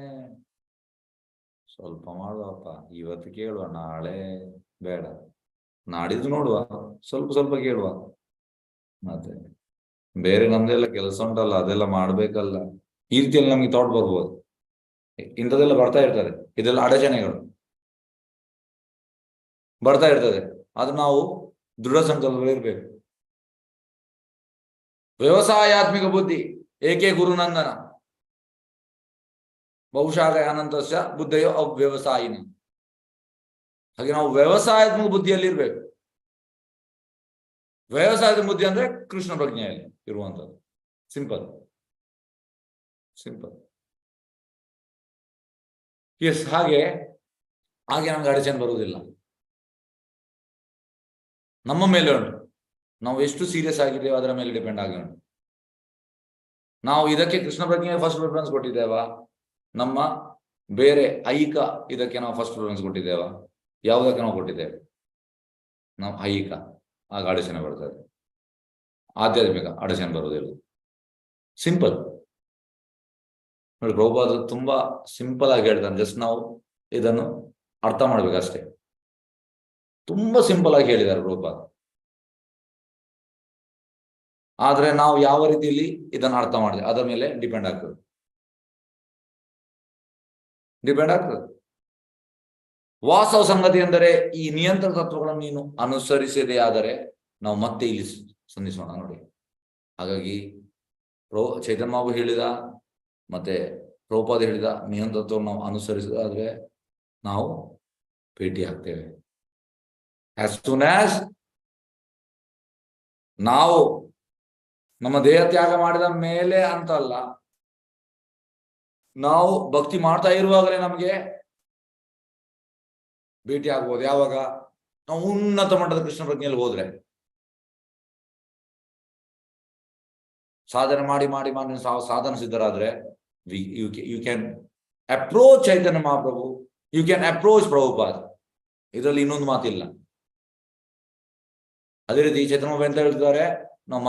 S2: ಸ್ವಲ್ಪ ಮಾಡುವಪ್ಪ, ಇವತ್ತು ಕೇಳುವ, ನಾಳೆ ಬೇಡ, ನಾಡಿದ್ದು ನೋಡುವ, ಸ್ವಲ್ಪ ಸ್ವಲ್ಪ ಕೇಳುವ. ಮತ್ತೆ ಬೇರೆ ನಮ್ದೆಲ್ಲ ಕೆಲಸ ಉಂಟಲ್ಲ, ಅದೆಲ್ಲ ಮಾಡ್ಬೇಕಲ್ಲ. ಈ ರೀತಿಯಲ್ಲಿ ನಮ್ಗೆ ಥಾಟ್ ಬರ್ಬೋದು. ಇಂಥದೆಲ್ಲ ಬರ್ತಾ ಇರ್ತದೆ, ಇದೆಲ್ಲ ಅಡಚಣೆಗಳು ಬರ್ತಾ ಇರ್ತದೆ. ಅದು ನಾವು ದೃಢ ಸಂಕಲ್ಪವಿರ್ಬೇಕು. ವ್ಯವಸಾಯಾತ್ಮಿಕ ಬುದ್ಧಿ ಏಕೆ ಗುರುನಂದನ ಬಹುಶಃ ಅನಂತಸ್ಯ ಬುದ್ಧಯೋ ಅವ್ಯವಸಾಯಿನ. ಹಾಗೆ ನಾವು ವ್ಯವಸಾಯಾತ್ಮಕ ಬುದ್ಧಿಯಲ್ಲಿ ಇರ್ಬೇಕು. ವ್ಯವಸಾಯದ ಬುದ್ಧಿ ಅಂದ್ರೆ ಕೃಷ್ಣ ಪ್ರಜ್ಞೆಯಲ್ಲಿ ಇರುವಂತದ್ದು. Simple simple. ಎಸ್, ಹಾಗೆ ನಮ್ಗೆ ಅಡಚಣೆ ಬರುವುದಿಲ್ಲ. ನಮ್ಮ ಮೇಲೆ ಉಂಟು, ನಾವು ಎಷ್ಟು ಸೀರಿಯಸ್ ಆಗಿದ್ದೇವೆ ಅದರ ಮೇಲೆ ಡಿಪೆಂಡ್ ಆಗಿ ಉಂಟು. ನಾವು ಇದಕ್ಕೆ ಕೃಷ್ಣ ಪ್ರಜ್ಞೆ ಫಸ್ಟ್ ಪ್ರಿಫರೆನ್ಸ್ ಕೊಟ್ಟಿದ್ದೇವಾ, ನಮ್ಮ ಬೇರೆ ಐಹಿಕ ಇದಕ್ಕೆ ನಾವು ಫಸ್ಟ್ ಪ್ರಿಫರೆನ್ಸ್ ಕೊಟ್ಟಿದ್ದೇವಾ? ಯಾವುದಕ್ಕೆ ನಾವು ಕೊಟ್ಟಿದ್ದೇವೆ? ನಾವು ಐಹಿಕ, ಆಗ ಅಡಚಣೆ ಬರ್ತದೆ. ಆಧ್ಯಾತ್ಮಿಕ ಅಡಚಣೆ ಬರುವುದಿಲ್ಲ. ಸಿಂಪಲ್ ನೋಡಿ, ಪ್ರಭುಪಾದ ತುಂಬಾ ಸಿಂಪಲ್ ಆಗಿ ಹೇಳ್ತಾನೆ. ಜಸ್ಟ್ ನಾವು ಇದನ್ನು ಅರ್ಥ ಮಾಡ್ಬೇಕಷ್ಟೇ. ತುಂಬಾ ಸಿಂಪಲ್ ಆಗಿ ಹೇಳಿದ್ದಾರೆ ಪ್ರಭುಪಾದ. ಆದ್ರೆ ನಾವು ಯಾವ ರೀತಿಯಲ್ಲಿ ಇದನ್ನು ಅರ್ಥ ಮಾಡಿದೆ ಅದರ ಮೇಲೆ ಡಿಪೆಂಡ್ ಆಗ್ತದೆ. ವಾಸ್ತವ ಸಂಗತಿ ಎಂದರೆ ಈ ನಿಯಂತ್ರಣ ತತ್ವಗಳನ್ನು ನೀನು ಅನುಸರಿಸದೇ ಆದರೆ ನಾವು ಮತ್ತೆ ಇಲ್ಲಿ ಸಂಧಿಸೋಣ ನೋಡಿ. ಹಾಗಾಗಿ ಚೈತನ್ಯ ಬಾಬು ಹೇಳಿದ ಮತ್ತೆ ಪ್ರಭುಪಾದ ಹೇಳಿದ ನಿಯಂತ್ರಣ ತತ್ವವನ್ನು ನಾವು ಅನುಸರಿಸದಾದ್ರೆ ನಾವು ಭೇಟಿ ಆಗ್ತೇವೆ. ಆಸ್ ಸೂನ್ ಆಸ್ ನಾವು ನಮ್ಮ ದೇಹ ತ್ಯಾಗ ಮಾಡಿದ ಮೇಲೆ ಅಂತಲ್ಲ, ನಾವು ಭಕ್ತಿ ಮಾಡ್ತಾ ಇರುವಾಗಲೇ ನಮಗೆ ಭೇಟಿ ಆಗ್ಬೋದು. ಯಾವಾಗ? ನಾವು ಉನ್ನತ ಮಟ್ಟದ ಕೃಷ್ಣ ಪ್ರಜ್ಞೆಯಲ್ಲಿ ಹೋದ್ರೆ, ಸಾಧನೆ ಮಾಡಿ ಮಾಡಿ ಮಾಡಿ ಸಾಧನ ಸಿದ್ಧರಾದ್ರೆ ಯು ಕ್ಯಾನ್ ಅಪ್ರೋಚ್ ಚೈತನ್ಯ ಮಹಾಪ್ರಭು, ಯು ಕ್ಯಾನ್ ಅಪ್ರೋಚ್ ಪ್ರಭುಪಾದ. ಇದರಲ್ಲಿ ಇನ್ನೊಂದು ಮಾತಿಲ್ಲ. ಅದೇ ರೀತಿ ಚೈತನ್ಯ ಮಹಾಪ್ರಭು ಅಂತ ಹೇಳ್ತಿದ್ದಾರೆ, ನಾವು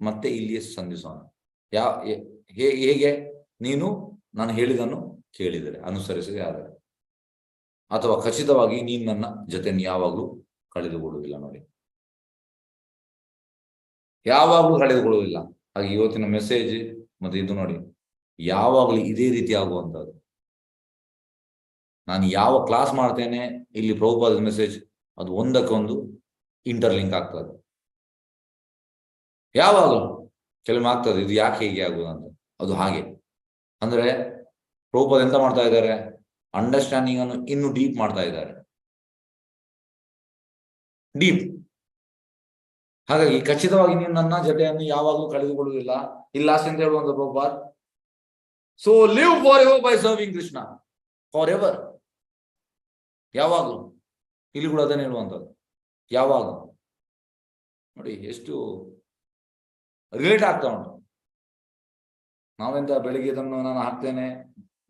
S2: ಮತ್ತೆ ಇಲ್ಲಿಯೇ ಸಂಧಿಸೋಣ. ಹೇಗೆ? ನೀನು ನಾನು ಹೇಳಿದನ್ನು ಕೇಳಿದರೆ, ಅನುಸರಿಸಿದೆ ಆದರೆ, ಅಥವಾ ಖಚಿತವಾಗಿ ನೀನು ನನ್ನ ಜೊತೆ ಯಾವಾಗಲೂ ಕಳೆದುಕೊಳ್ಳುವುದಿಲ್ಲ ನೋಡಿ, ಯಾವಾಗಲೂ ಕಳೆದುಕೊಳ್ಳುವುದಿಲ್ಲ. ಹಾಗೆ ಇವತ್ತಿನ ಮೆಸೇಜ್ ಮತ್ತೆ ಇದು ನೋಡಿ, ಯಾವಾಗಲೂ ಇದೇ ರೀತಿ ಆಗುವಂಥದ್ದು. ನಾನು ಯಾವ ಕ್ಲಾಸ್ ಮಾಡ್ತೇನೆ, ಇಲ್ಲಿ ಪ್ರಭುಪಾದದ ಮೆಸೇಜ್ ಅದು ಒಂದಕ್ಕೊಂದು ಇಂಟರ್ಲಿಂಕ್ ಆಗ್ತದೆ. ಯಾವಾಗಲೂ ಕೆಲವೊಮ್ಮೆ ಆಗ್ತದೆ, ಇದು ಯಾಕೆ ಹೀಗೆ ಆಗುವುದಂತ. ಅದು ಹಾಗೆ ಅಂದ್ರೆ ಪ್ರಭುಪಾದ ಎಂತ ಮಾಡ್ತಾ ಇದ್ದಾರೆ, ಅಂಡರ್ಸ್ಟ್ಯಾಂಡಿಂಗ್ ಅನ್ನು ಇನ್ನು ಡೀಪ್ ಮಾಡ್ತಾ ಇದ್ದಾರೆ, ಡೀಪ್. ಹಾಗಾಗಿ ಖಚಿತವಾಗಿ ನೀನು ನನ್ನ ಜೊತೆಯನ್ನು ಯಾವಾಗಲೂ ಕಳೆದುಕೊಳ್ಳುವುದಿಲ್ಲ. ಇಲ್ಲಿ ಲಾಸ್ಟ್ ಅಂತ ಹೇಳುವಂತ Prabhupada, so live forever by serving Krishna forever. ಯಾವಾಗಲೂ ಇಲ್ಲಿ ಕೂಡ ಅದನ್ನೇ ಹೇಳುವಂಥದ್ದು, ಯಾವಾಗ ನೋಡಿ ಎಷ್ಟು ರಿಲೇಟ್ ಆಗ್ತಾ ಉಂಟು. ನಾವೆಂತ ಬೆಳಿಗ್ಗೆ ಇದನ್ನು ನಾನು ಹಾಕ್ತೇನೆ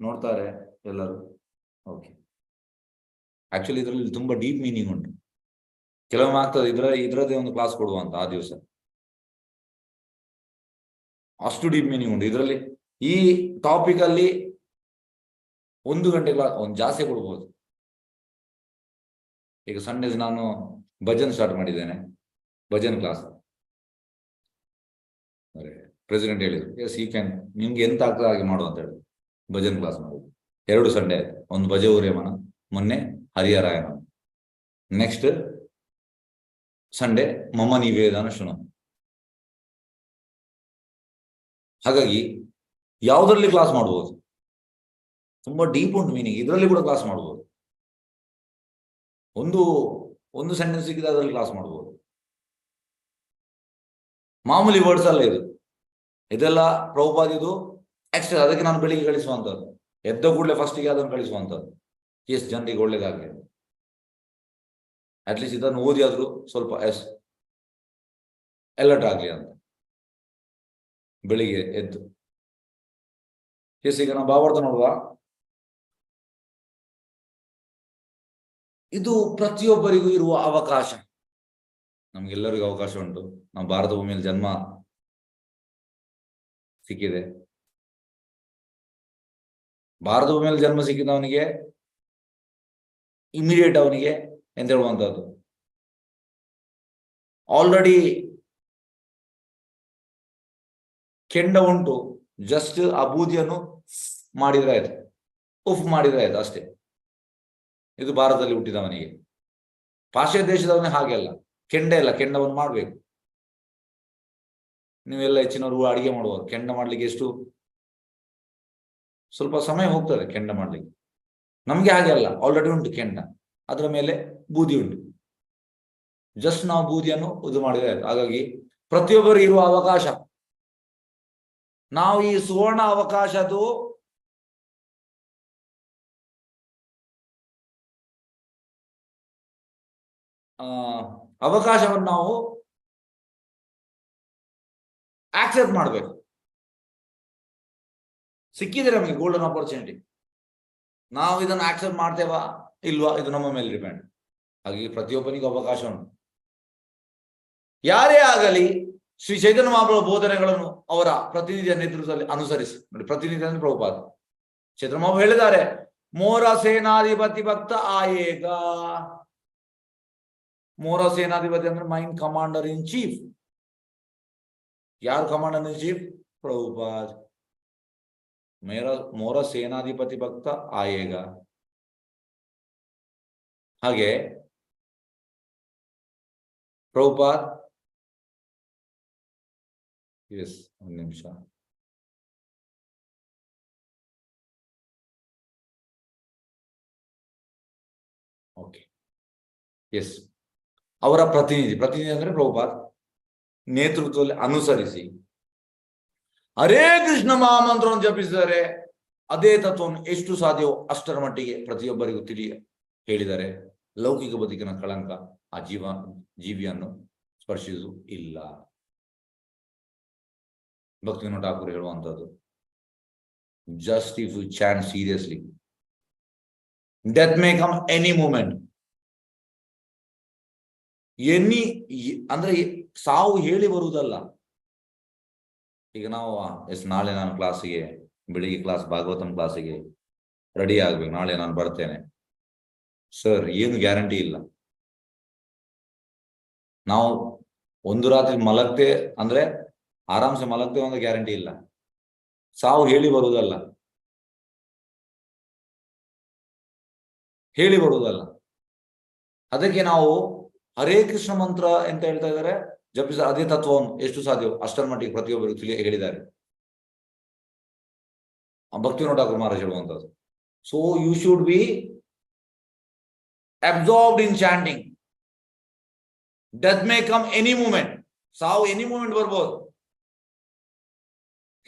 S2: ನೋಡ್ತಾರೆ ಎಲ್ಲರೂ, ಓಕೆ. ಆಕ್ಚುಲಿ ಇದರಲ್ಲಿ ತುಂಬಾ ಡೀಪ್ ಮೀನಿಂಗ್ ಉಂಟು. ಕೆಲವೊಮ್ಮೆ ಆಗ್ತದೆ ಇದರದೇ ಒಂದು ಕ್ಲಾಸ್ ಕೊಡುವಂತ ಆ ದಿವಸ, ಅಷ್ಟು ಡೀಪ್ ಮೀನಿಂಗ್ ಉಂಟು ಇದರಲ್ಲಿ. ಈ ಟಾಪಿಕ್ ಅಲ್ಲಿ 1 ಗಂಟೆ ಕ್ಲಾಸ್ ಒಂದು ಜಾಸ್ತಿ ಕೊಡ್ಬೋದು. ಈಗ ಸಂಡೇಸ್ ನಾನು ಭಜನ್ ಸ್ಟಾರ್ಟ್ ಮಾಡಿದ್ದೇನೆ, ಭಜನ್ ಕ್ಲಾಸ್. ಪ್ರೆಸಿಡೆಂಟ್ ಹೇಳಿದ್ರು, ಎಸ್ ಈ ಕ್ಯಾನ್, ನಿಮ್ಗೆ ಎಂತ ಆಗ್ತದೆ ಹಾಗೆ ಮಾಡು ಅಂತ ಹೇಳಿ ಭಜನ್ ಕ್ಲಾಸ್ ಮಾಡುದು. 2 ಸಂಡೇ ಆಯ್ತು. ಒಂದು ಭಜ ಊರೇಮನ, ಮೊನ್ನೆ ಹರಿಹರಾಯಣ, ನೆಕ್ಸ್ಟ್ ಸಂಡೇ ಮಮ ನಿವೇದನ ಶುಣ. ಹಾಗಾಗಿ ಯಾವುದರಲ್ಲಿ ಕ್ಲಾಸ್ ಮಾಡ್ಬೋದು, ತುಂಬಾ ಡೀಪ್ ಉಂಟು ಮೀನಿಂಗ್. ಇದರಲ್ಲಿ ಕೂಡ ಕ್ಲಾಸ್ ಮಾಡ್ಬೋದು. ಒಂದು ಸೆಂಟೆನ್ಸ್ ಸಿಕ್ಕಿದೆ ಅದರಲ್ಲಿ ಕ್ಲಾಸ್ ಮಾಡ್ಬೋದು. ಮಾಮೂಲಿ ವರ್ಡ್ಸ್ ಅಲ್ಲ ಇದು, ಇದೆಲ್ಲ ಪ್ರಭುಪಾದಿದು ಎಕ್ಸ್ಟ್ರಾ. ಅದಕ್ಕೆ ನಾನು ಬೆಳಿಗ್ಗೆ ಕಳಿಸುವಂಥದ್ದು, ಎದ್ದ ಕೂಡಲೇ ಫಸ್ಟಿಗೆ ಅದನ್ನು ಕಳಿಸುವಂಥದ್ದು. ಎಸ್ ಜನರಿಗೆ ಒಳ್ಳೇದಾಗಲಿ, ಅಟ್ಲೀಸ್ಟ್ ಇದನ್ನು ಓದಿ ಆದ್ರೂ ಸ್ವಲ್ಪ ಅಲರ್ಟ್ ಆಗ್ಲಿ ಅಂತ ಬೆಳಿಗ್ಗೆ ಎದ್ದು. ಎಸ್ ಈಗ ನಾವು ಭಾವಾರ್ಥ ನೋಡುವ. ಇದು ಪ್ರತಿಯೊಬ್ಬರಿಗೂ ಇರುವ ಅವಕಾಶ, ನಮ್ಗೆಲ್ಲರಿಗೂ ಅವಕಾಶ ಉಂಟು. ನಾವು ಭಾರತ ಭೂಮಿಯಲ್ಲಿ ಜನ್ಮ ಸಿಕ್ಕಿದೆ. ಭಾರತ ಭೂಮಿಯಲ್ಲಿ ಜನ್ಮ ಸಿಕ್ಕಿದವನಿಗೆ ಇಮಿಡಿಯೇಟ್ ಅವನಿಗೆ ಎಂತ ಹೇಳುವಂಥದ್ದು, ಆಲ್ರೆಡಿ ಕೆಂಡ ಉಂಟು, ಜಸ್ಟ್ ಆ ಬೂದಿಯನ್ನು ಮಾಡಿದ್ರೆ ಆಯ್ತು, ಉಫ್ ಮಾಡಿದ್ರೆ ಆಯ್ತು ಅಷ್ಟೇ. ಇದು ಭಾರತದಲ್ಲಿ ಹುಟ್ಟಿದವನಿಗೆ. ಪಾಶ್ಚಾತ್ಯ ದೇಶದವನೇ ಹಾಗೆ ಅಲ್ಲ, ಕೆಂಡ ಇಲ್ಲ, ಕೆಂಡವನ್ನು ಮಾಡಬೇಕು. ನೀವೆಲ್ಲ ಹೆಚ್ಚಿನವರು ಅಡಿಗೆ ಮಾಡುವರು, ಕೆಂಡ ಮಾಡ್ಲಿಕ್ಕೆ ಎಷ್ಟು ಸ್ವಲ್ಪ ಸಮಯ ಹೋಗ್ತದೆ ಕೆಂಡ ಮಾಡ್ಲಿಕ್ಕೆ. ನಮ್ಗೆ ಹಾಗೆ ಅಲ್ಲ, ಆಲ್ರೆಡಿ ಉಂಟು ಕೆಂಡ, ಅದರ ಮೇಲೆ ಬೂದಿ ಉಂಟು, ಜಸ್ಟ್ ನಾವು ಬೂದಿಯನ್ನು ಇದು ಮಾಡಿದ್ರೆ ಆಯ್ತು. ಹಾಗಾಗಿ ಪ್ರತಿಯೊಬ್ಬರು ಇರುವ ಅವಕಾಶ, ನಾವು ಈ ಸುವರ್ಣ ಅವಕಾಶದ್ದು ಅವಕಾಶವನ್ನು ನಾವು ಆಕ್ಸೆಪ್ಟ್ ಮಾಡಬೇಕು. ಸಿಕ್ಕಿದ್ರೆ ನಮಗೆ ಗೋಲ್ಡನ್ ಆಪರ್ಚುನಿಟಿ, ನಾವು ಇದನ್ನು ಆಕ್ಸೆಪ್ಟ್ ಮಾಡ್ತೇವಾ ಇಲ್ವಾ ಇದು ನಮ್ಮ ಮೇಲೆ ಡಿಪೆಂಡ್. ಹಾಗಾಗಿ ಪ್ರತಿಯೊಬ್ಬನಿಗೂ ಅವಕಾಶ ಉಂಟು. ಯಾರೇ ಆಗಲಿ ಶ್ರೀ ಚೈತನ್ಯ ಮಹಾಪ್ರಭು ಬೋಧನೆಗಳನ್ನು ಅವರ ಪ್ರತಿನಿಧಿಯ ನೇತೃತ್ವದಲ್ಲಿ ಅನುಸರಿಸಿ ನೋಡಿ. ಪ್ರತಿನಿಧಿ ಅಂದ್ರೆ ಪ್ರಭುಪಾದ ಚೈತನ್ಯ ಮಹಾಪ್ರಭು ಹೇಳಿದ್ದಾರೆ, ಮೋರ ಸೇನಾಧಿಪತಿ ಭಕ್ತ ಆಯೇಗ. ಮೋರ ಸೇನಾಧಿಪತಿ ಅಂದ್ರೆ ಮೈನ್ ಕಮಾಂಡರ್ ಇನ್ ಚೀಫ್. ಯಾರು ಕಮಾಂಡರ್ ಇನ್ ಚೀಫ್? ಪ್ರಭುಪಾದ್. ಮೋರ ಸೇನಾಧಿಪತಿ ಭಕ್ತ ಆಯೇಗ. ಹಾಗೆ ಪ್ರಭುಪಾದ್, ಎಸ್ ಒಂದು ನಿಮಿಷ, ಓಕೆ, ಎಸ್, ಅವರ ಪ್ರತಿನಿಧಿ ಅಂದ್ರೆ ಪ್ರಭುಪಾದ್ ನೇತೃತ್ವದಲ್ಲಿ ಅನುಸರಿಸಿ ಹರೇ ಕೃಷ್ಣ ಮಹಾಮಂತ್ರವನ್ನು ಜಪಿಸಿದರೆ ಅದೇ ತತ್ವವನ್ನು ಎಷ್ಟು ಸಾಧ್ಯವೋ ಅಷ್ಟರ ಮಟ್ಟಿಗೆ ಪ್ರತಿಯೊಬ್ಬರಿಗೂ ಹೇಳಿದರೆ ಲೌಕಿಕ ಬದುಕಿನ ಕಳಂಕ ಆ ಜೀವಿಯನ್ನು ಸ್ಪರ್ಶಿಸು ಇಲ್ಲ. ಭಕ್ತಿವಿನೋದ ಠಾಕೂರ್ ಹೇಳುವಂಥದ್ದು, just if you chant seriously, death may come any moment. ಅಂದ್ರೆ ಸಾವು ಹೇಳಿ ಬರುವುದಲ್ಲ. ಈಗ ನಾವು ನಾಳೆ ನಾನು ಕ್ಲಾಸಿಗೆ, ಬೆಳಿಗ್ಗೆ ಕ್ಲಾಸ್ ಭಾಗವತಂ ಕ್ಲಾಸಿಗೆ ರೆಡಿ ಆಗ್ಬೇಕು, ನಾಳೆ ನಾನು ಬರ್ತೇನೆ ಸರ್, ಏನು ಗ್ಯಾರಂಟಿ ಇಲ್ಲ. ನಾವು ಒಂದು ರಾತ್ರಿ ಮಲಗ್ತೆ ಅಂದ್ರೆ ಆರಾಮ್ಸೆ ಮಲಗ್ತೇವೆ ಒಂದು ಗ್ಯಾರಂಟಿ ಇಲ್ಲ. ಸಾವು ಹೇಳಿ ಬರುವುದಲ್ಲ, ಹೇಳಿ ಬರುವುದಲ್ಲ. ಅದಕ್ಕೆ ನಾವು ಹರೇ ಕೃಷ್ಣ ಮಂತ್ರ ಅಂತ ಹೇಳ್ತಾ ಇದ್ದಾರೆ, ಜಪಿಸ ಅದೇ ತತ್ವವನ್ನು ಎಷ್ಟು ಸಾಧ್ಯವೋ ಅಷ್ಟರ ಮಟ್ಟಿಗೆ ಪ್ರತಿಯೊಬ್ಬರು ಹೇಳಿದ್ದಾರೆ. ಭಕ್ತಿವಿನೋದ ಠಾಕೂರ್ ಮಹಾರಾಜ್ ಹೇಳುವಂಥದ್ದು. So you should be absorbed in chanting. Death may come any moment. ಸಾವು ಎನಿ ಮೂಮೆಂಟ್ ಬರ್ಬೋದು,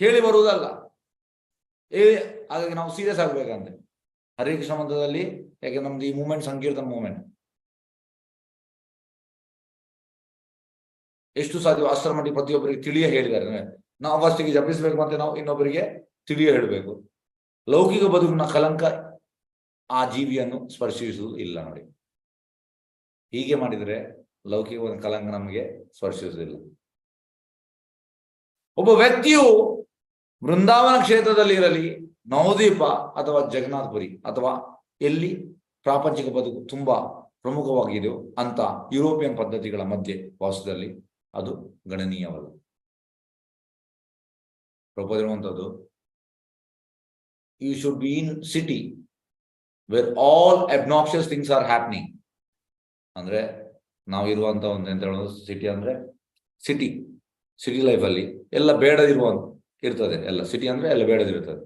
S2: ಹೇಳಿ ಬರುವುದಲ್ಲ. ಹಾಗಾಗಿ ನಾವು ಸೀರಿಯಸ್ ಆಗ್ಬೇಕಂತೆ ಹರೇ ಕೃಷ್ಣ ಮಂತ್ರದಲ್ಲಿ. ಯಾಕೆ ನಮ್ದು ಈ ಮೂಮೆಂಟ್ ಸಂಕೀರ್ತನ ಮೂಮೆಂಟ್ ಎಷ್ಟು ಸಾಧ್ಯವೋ ಅಷ್ಟರ ಮಟ್ಟಿಗೆ ಪ್ರತಿಯೊಬ್ಬರಿಗೆ ಹೇಳಿದ್ದಾರೆ. ನಾವು ಫಸ್ಟಿಗೆ ಜಪಿಸ್ಬೇಕು, ಮತ್ತೆ ನಾವು ಇನ್ನೊಬ್ಬರಿಗೆ ಹೇಳಬೇಕು. ಲೌಕಿಕ ಬದುಕಿನ ಕಲಂಕ ಆ ಜೀವಿಯನ್ನು ಸ್ಪರ್ಶಿಸುವುದು ಇಲ್ಲ ನೋಡಿ. ಹೀಗೆ ಮಾಡಿದರೆ ಲೌಕಿಕ ಕಲಂಕ ನಮಗೆ ಸ್ಪರ್ಶಿಸುವುದಿಲ್ಲ. ಒಬ್ಬ ವ್ಯಕ್ತಿಯು ಬೃಂದಾವನ ಕ್ಷೇತ್ರದಲ್ಲಿ ಇರಲಿ, ನವದ್ವೀಪ ಅಥವಾ ಜಗನ್ನಾಥಪುರಿ ಅಥವಾ ಎಲ್ಲಿ ಪ್ರಾಪಂಚಿಕ ಬದುಕು ತುಂಬಾ ಪ್ರಮುಖವಾಗಿದೆಯೋ ಅಂತ ಯುರೋಪಿಯನ್ ಪದ್ಧತಿಗಳ ಮಧ್ಯೆ ವಾಸದಲ್ಲಿ ಅದು ಗಣನೀಯವಲ್ಲ. ಪ್ರಭುಪಾದ ಹೇಳುವಂಥದ್ದು, you should be in city where all obnoxious things are happening. ಅಂದ್ರೆ ನಾವು ಇರುವಂತ ಒಂದು ಎಂತ ಹೇಳೋದು, ಸಿಟಿ ಅಂದ್ರೆ ಸಿಟಿ ಲೈಫಲ್ಲಿ ಎಲ್ಲ ಇರ್ತದೆ. ಎಲ್ಲ ಸಿಟಿ ಅಂದ್ರೆ ಎಲ್ಲ ಬೇಡದಿರ್ತದೆ.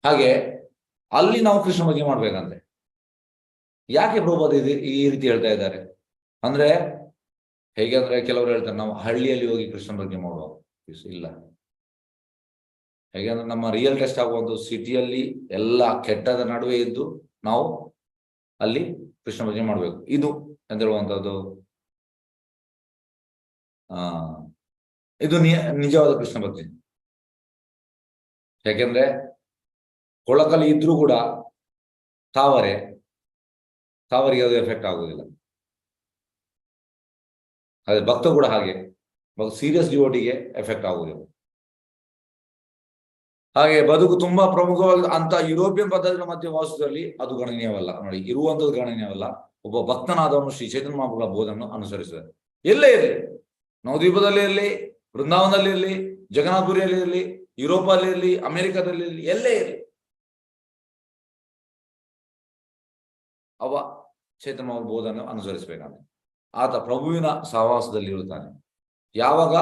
S2: ಹಾಗೆ ಅಲ್ಲಿ ನಾವು ಕೃಷ್ಣ ಬಗ್ಗೆ ಮಾಡ್ಬೇಕಂದ್ರೆ ಯಾಕೆ ಪ್ರಭುಪಾದ ಈ ರೀತಿ ಹೇಳ್ತಾ ಇದ್ದಾರೆ ಅಂದ್ರೆ, ಹೇಗೆ ಅಂದ್ರೆ ಕೆಲವರು ಹೇಳ್ತಾರೆ ನಾವು ಹಳ್ಳಿಯಲ್ಲಿ ಹೋಗಿ ಕೃಷ್ಣ ಬಗ್ಗೆ ಮಾಡುವ. ಇಲ್ಲ, ಹೇಗೆ ಅಂದ್ರೆ ನಮ್ಮ ರಿಯಲ್ ಟೆಸ್ಟ್ ಆಗುವಂತ ಸಿಟಿಯಲ್ಲಿ ಎಲ್ಲ ಕೆಟ್ಟದ ನಡುವೆ ಇದ್ದು ನಾವು ಅಲ್ಲಿ ಕೃಷ್ಣ ಭಜನೆ ಮಾಡ್ಬೇಕು. ಇದು ಅಂತ ಹೇಳುವಂಥದ್ದು ಇದು ನಿಜವಾದ ಕೃಷ್ಣ ಭಕ್ತಿ. ಯಾಕೆಂದ್ರೆ ಕೊಳಕಲ್ಲಿ ಇದ್ರೂ ಕೂಡ ತಾವರಿಗೆ ಅದು ಎಫೆಕ್ಟ್ ಆಗುದಿಲ್ಲ. ಅದೇ ಭಕ್ತ ಕೂಡ ಹಾಗೆ, ಸೀರಿಯಸ್ ಡಿವೋಟಿಗೆ ಎಫೆಕ್ಟ್ ಆಗುವುದಿಲ್ಲ. ಹಾಗೆ ಬದುಕು ತುಂಬಾ ಪ್ರಮುಖವಾಗಿ ಅಂತ ಯುರೋಪಿಯನ್ ಪದ್ಧತಿಗಳ ಮಧ್ಯೆ ವಾಸದಲ್ಲಿ ಅದು ಗಣನೀಯವಲ್ಲ. ನೋಡಿ, ಇರುವಂತದ್ದು ಗಣನೀಯವಲ್ಲ. ಒಬ್ಬ ಭಕ್ತನಾದವನು ಶ್ರೀ ಚೈತನ್ಯ ಮಹಾಪ್ರಭುಗಳ ಬೋಧನೆಯನ್ನು ಅನುಸರಿಸಿದ್ದಾರೆ. ಎಲ್ಲೇ ಇರಲಿ, ನವದ್ವೀಪದಲ್ಲಿ ಇರಲಿ, ವೃಂದಾವನದಲ್ಲಿ ಇರಲಿ, ಜಗನ್ನಾಥಪುರಿಯಲ್ಲಿ ಇರಲಿ, ಯುರೋಪಲ್ಲಿ ಇರಲಿ, ಅಮೆರಿಕದಲ್ಲಿ ಇರಲಿ, ಎಲ್ಲೇ ಇರಲಿ, ಅವ ಚೈತನ್ಯ ಮಹಾಪ್ರಭು ಬೋಧನೆ ಅನುಸರಿಸಬೇಕಾದ್ರೆ ಆತ ಪ್ರಭುವಿನ ಸಹವಾಸದಲ್ಲಿ ಇರುತ್ತಾನೆ. ಯಾವಾಗ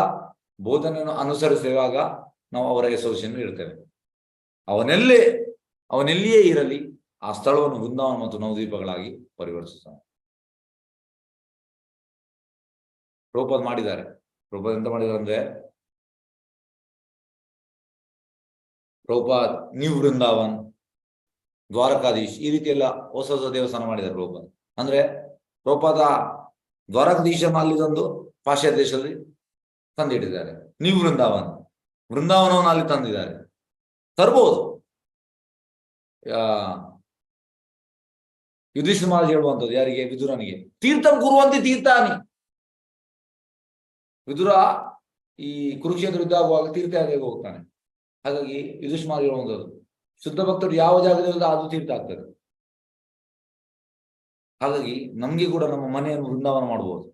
S2: ಬೋಧನೆಯನ್ನು ಅನುಸರಿಸುವಾಗ ನಾವು ಅವರ ಅಸೋಸಿಯೇಷನ್ ಇರ್ತೇವೆ. ಅವನೆಲ್ಲಿಯೇ ಇರಲಿ, ಆ ಸ್ಥಳವನ್ನು ವೃಂದಾವನ ಮತ್ತು ನವದ್ವೀಪಗಳಾಗಿ ಪರಿವರ್ತಿಸ್ತಾನೆ. ಪ್ರಭುಪಾದ ಮಾಡಿದ್ದಾರೆ. ಪ್ರಭುಪಾದ ಎಂತ ಮಾಡಿದ್ದಾರೆ ಅಂದ್ರೆ, ಪ್ರಭುಪಾದ್ ನ್ಯೂ ವೃಂದಾವನ್, ದ್ವಾರಕಾಧೀಶ್, ಈ ರೀತಿ ಎಲ್ಲ ಹೊಸ ಹೊಸ ದೇವಸ್ಥಾನ ಮಾಡಿದ್ದಾರೆ ಪ್ರಭುಪಾದ. ಅಂದ್ರೆ ಪ್ರಭುಪಾದ ದ್ವಾರಕಾಧೀಶನ ಅಲ್ಲಿ ತಂದು ಪಾಶ್ಚಾತ್ಯ ದೇಶದಲ್ಲಿ ತಂದಿಟ್ಟಿದ್ದಾರೆ. ನ್ಯೂ ವೃಂದಾವನವನ್ನು ಅಲ್ಲಿ ತಂದಿದ್ದಾರೆ. ತರ್ಬೋದು. ಯುಧಿಷ್ಠಿರ ಮಹಾರಾಜ್ ಹೇಳುವಂಥದ್ದು ಯಾರಿಗೆ? ವಿದುರನಿಗೆ, ತೀರ್ಥಂ ಕುರುವಂತೆ ತೀರ್ಥಾನಿ. ವಿದುರ ಈ ಕುರುಕ್ಷೇತ್ರ ಯುದ್ಧ ಆಗುವಾಗ ತೀರ್ಥಯಾತ್ರೆಗೆ ಹೋಗ್ತಾನೆ. ಹಾಗಾಗಿ ಯುಧಿಷ್ಠಿರ ಮಹಾರಾಜ್ ಹೇಳುವಂಥದ್ದು, ಶುದ್ಧ ಭಕ್ತರು ಯಾವ ಜಾಗದಲ್ಲಿ ಅದು ತೀರ್ಥ ಆಗ್ತದೆ. ಹಾಗಾಗಿ ನಮ್ಗೆ ಕೂಡ ನಮ್ಮ ಮನೆಯನ್ನು ವೃಂದಾವನ ಮಾಡ್ಬೋದು,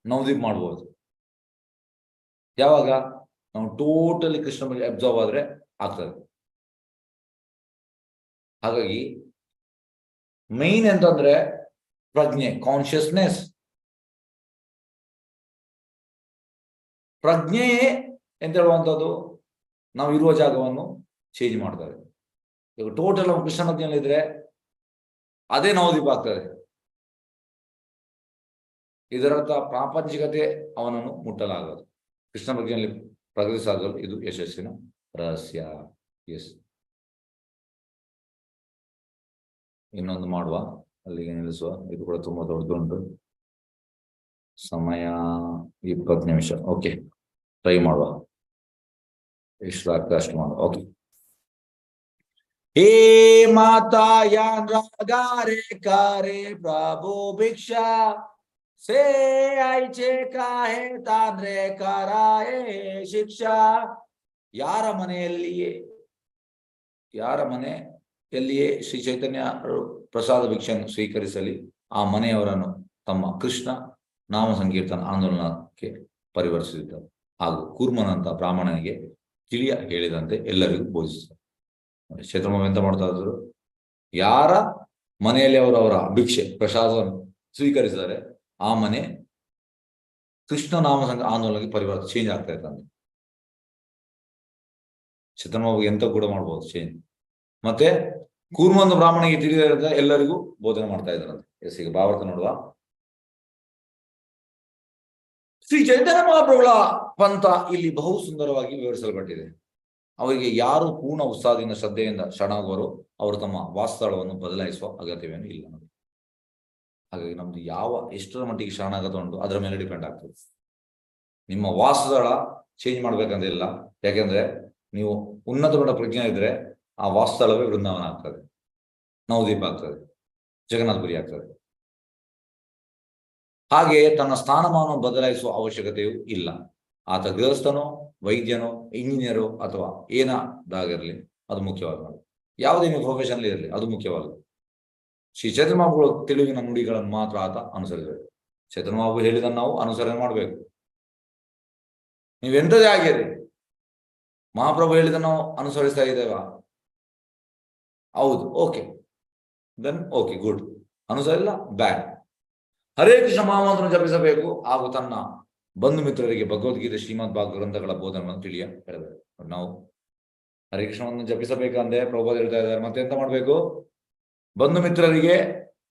S2: ನವದ್ವೀಪ ಮಾಡ್ಬೋದು. ಯಾವಾಗ ನಾವು ಟೋಟಲಿ ಕೃಷ್ಣ ಬಗ್ಗೆ ಅಬ್ಸರ್ವ್ ಆದ್ರೆ ಆಗ್ತದೆ. ಹಾಗಾಗಿ ಮೈನ್ ಎಂತಂದ್ರೆ ಪ್ರಜ್ಞೆ, ಕಾನ್ಶಿಯಸ್ನೆಸ್. ಪ್ರಜ್ಞೆಯೇ ಎಂತ ಹೇಳುವಂಥದ್ದು ನಾವು ಇರುವ ಜಾಗವನ್ನು ಚೇಂಜ್ ಮಾಡ್ತಾರೆ. ಈಗ ಟೋಟಲ್ ನಾವು ಕೃಷ್ಣ ಪ್ರಜ್ಞೆಯಲ್ಲಿ ಇದ್ರೆ ಅದೇ ನವದ್ವೀಪ ಆಗ್ತದೆ. ಇದರರ್ಥ ಪ್ರಾಪಂಚಿಕತೆ ಅವನನ್ನು ಮುಟ್ಟಲಾಗದು. ಕೃಷ್ಣ ಪ್ರಜ್ಞೆಯಲ್ಲಿ ಪ್ರಗತಿಸಾಗಲು ಇದು ಯಶಸ್ಸಿನ ರಹಸ್ಯ. ಎಸ್, ಇನ್ನೊಂದು ಮಾಡುವ, ಅಲ್ಲಿಗೆ ನಿಲ್ಲಿಸುವ. ಇದು ಕೂಡ ತುಂಬಾ ದೊಡ್ಡದುಂಟು. ಸಮಯ 20 ನಿಮಿಷ. ಓಕೆ, ಟ್ರೈ ಮಾಡುವ. ಎಷ್ಟು ಆಗ್ತದೆ ಅಷ್ಟು ಮಾಡುವ. ಓಕೆ. ಹೇ ಮಾತಾ ಯಾನ್ ರಾಗಾರೆ ಕಾರೆ ಪ್ರಭು ಭಿಕ್ಷಾ ಸೇ ಐಚೆ ಕಾಹೆ ತಾಂದ್ರೆ ಕಾರಾಯೇ ಶಿಕ್ಷಾ. ಯಾರ ಮನೆಯಲ್ಲಿಯೇ ಶ್ರೀ ಚೈತನ್ಯ ಪ್ರಸಾದ ಭಿಕ್ಷೆಯನ್ನು ಸ್ವೀಕರಿಸಲಿ, ಆ ಮನೆಯವರನ್ನು ತಮ್ಮ ಕೃಷ್ಣ ನಾಮ ಸಂಕೀರ್ತನ ಆಂದೋಲನಕ್ಕೆ ಪರಿವರ್ತಿಸಿದ್ದಾರೆ. ಹಾಗೂ ಕೂರ್ಮನಂತ ಬ್ರಾಹ್ಮಣನಿಗೆ ತಿಳಿಯ ಹೇಳಿದಂತೆ ಎಲ್ಲರಿಗೂ ಬೋಧಿಸಿದ್ದಾರೆ. ಚೈತನ್ಯ ಎಂತ ಮಾಡ್ತಾ ಇದ್ರು, ಯಾರ ಮನೆಯಲ್ಲಿ ಅವರ ಭಿಕ್ಷೆ ಪ್ರಸಾದವನ್ನು ಸ್ವೀಕರಿಸಿದರೆ ಆ ಮನೆ ಕೃಷ್ಣ ನಾಮ ಆಂದೋಲನಕ್ಕೆ ಪರಿವರ್ತನೆ, ಚೇಂಜ್ ಆಗ್ತಾ ಇತ್ತಂತೆ. ಚೈತನ್ಯ ಎಂತ ಕೂಡ ಮಾಡ್ಬೋದು ಚೇಂಜ್. ಮತ್ತೆ ಕೂರ್ಮಂದು ಬ್ರಾಹ್ಮಣಿಗೆ ತಿಳಿದ ಎಲ್ಲರಿಗೂ ಬೋಧನೆ ಮಾಡ್ತಾ ಇದ್ರಂತೆ. ಎಸ್, ಈಗ ಭಾವಾರ್ಥ ನೋಡುವ. ಶ್ರೀ ಚೈತನ್ಯ ಮಹಾಪ್ರಭುಗಳ ಪಂಥ ಇಲ್ಲಿ ಬಹು ಸುಂದರವಾಗಿ ವಿವರಿಸಲ್ಪಟ್ಟಿದೆ. ಅವರಿಗೆ ಯಾರು ಪೂರ್ಣ ಉತ್ಸಾಹದಿಂದ ಶ್ರದ್ಧೆಯಿಂದ ಶರಣಾಗುವರೋ ಅವರು ತಮ್ಮ ವಾಸಸ್ಥಳವನ್ನು ಬದಲಾಯಿಸುವ ಅಗತ್ಯವೇನು ಇಲ್ಲ. ಹಾಗಾಗಿ ನಮ್ದು ಎಷ್ಟರ ಮಟ್ಟಿಗೆ ಶರಣಾಗತ ಉಂಟು ಅದರ ಮೇಲೆ ಡಿಪೆಂಡ್ ಆಗ್ತದೆ. ನಿಮ್ಮ ವಾಸಸ್ಥಳ ಚೇಂಜ್ ಮಾಡ್ಬೇಕಂತಿಲ್ಲ. ಯಾಕೆಂದ್ರೆ ನೀವು ಉನ್ನತ ಮಟ್ಟ ಪ್ರಜ್ಞೆ ಇದ್ರೆ ಆ ವಾಸಸ್ಥಳವೇ ವೃಂದಾವನ ಆಗ್ತದೆ, ನವದ್ವೀಪ ಆಗ್ತದೆ, ಜಗನ್ನಾಥಪುರಿ ಆಗ್ತದೆ. ಹಾಗೆ ತನ್ನ ಸ್ಥಾನಮಾನವನ್ನು ಬದಲಾಯಿಸುವ ಅವಶ್ಯಕತೆಯೂ ಇಲ್ಲ. ಆತ ಗೃಹಸ್ಥನೋ, ವೈದ್ಯನೋ, ಇಂಜಿನಿಯರೋ ಅಥವಾ ಏನಾದಾಗಿರಲಿ ಅದು ಮುಖ್ಯವಾದ. ಯಾವುದೇ ನೀವು ಪ್ರೊಫೆಷನ್ ಇರಲಿ ಅದು ಮುಖ್ಯವಾದ. ಶ್ರೀ ಚೈತನ್ಯ ಮಹಾಪ್ರಭುಗಳು ತಿಳಿವಿನ ನುಡಿಗಳನ್ನು ಮಾತ್ರ ಆತ ಅನುಸರಿಸಬೇಕು. ಚೈತನ್ಯ ಮಹಾಪ್ರಭು ಹೇಳಿದನ್ನು ನಾವು ಅನುಸರಣೆ ಮಾಡಬೇಕು. ನೀವೆಂಥದೇ ಆಗಿರಿ, ಮಹಾಪ್ರಭು ಹೇಳಿದನ್ನು ನಾವು ಅನುಸರಿಸ್ತಾ ಇದ್ದೇವಾ? ಹೌದು, ಓಕೆ, ದೆನ್ ಓಕೆ, ಗುಡ್. ಅನುಸರಿಲ್ಲ, ಬ್ಯಾಡ್. ಹರೇ ಕೃಷ್ಣ ಮಹಾಮಂತ್ರವನ್ನು ಜಪಿಸಬೇಕು ಹಾಗೂ ತನ್ನ ಬಂಧು ಮಿತ್ರರಿಗೆ ಭಗವದ್ಗೀತೆ, ಶ್ರೀಮದ್ ಭಾಗವತ ಗ್ರಂಥಗಳ ಬೋಧನೆಗಳನ್ನು ಹೇಳಬೇಕು. ನಾವು ಹರೇ ಕೃಷ್ಣವನ್ನು ಜಪಿಸಬೇಕಂದ್ರೆ ಪ್ರಭುಪಾದ ಹೇಳ್ತಾ ಇದ್ದಾರೆ, ಮತ್ತೆ ಎಂತ ಮಾಡ್ಬೇಕು? ಬಂಧು ಮಿತ್ರರಿಗೆ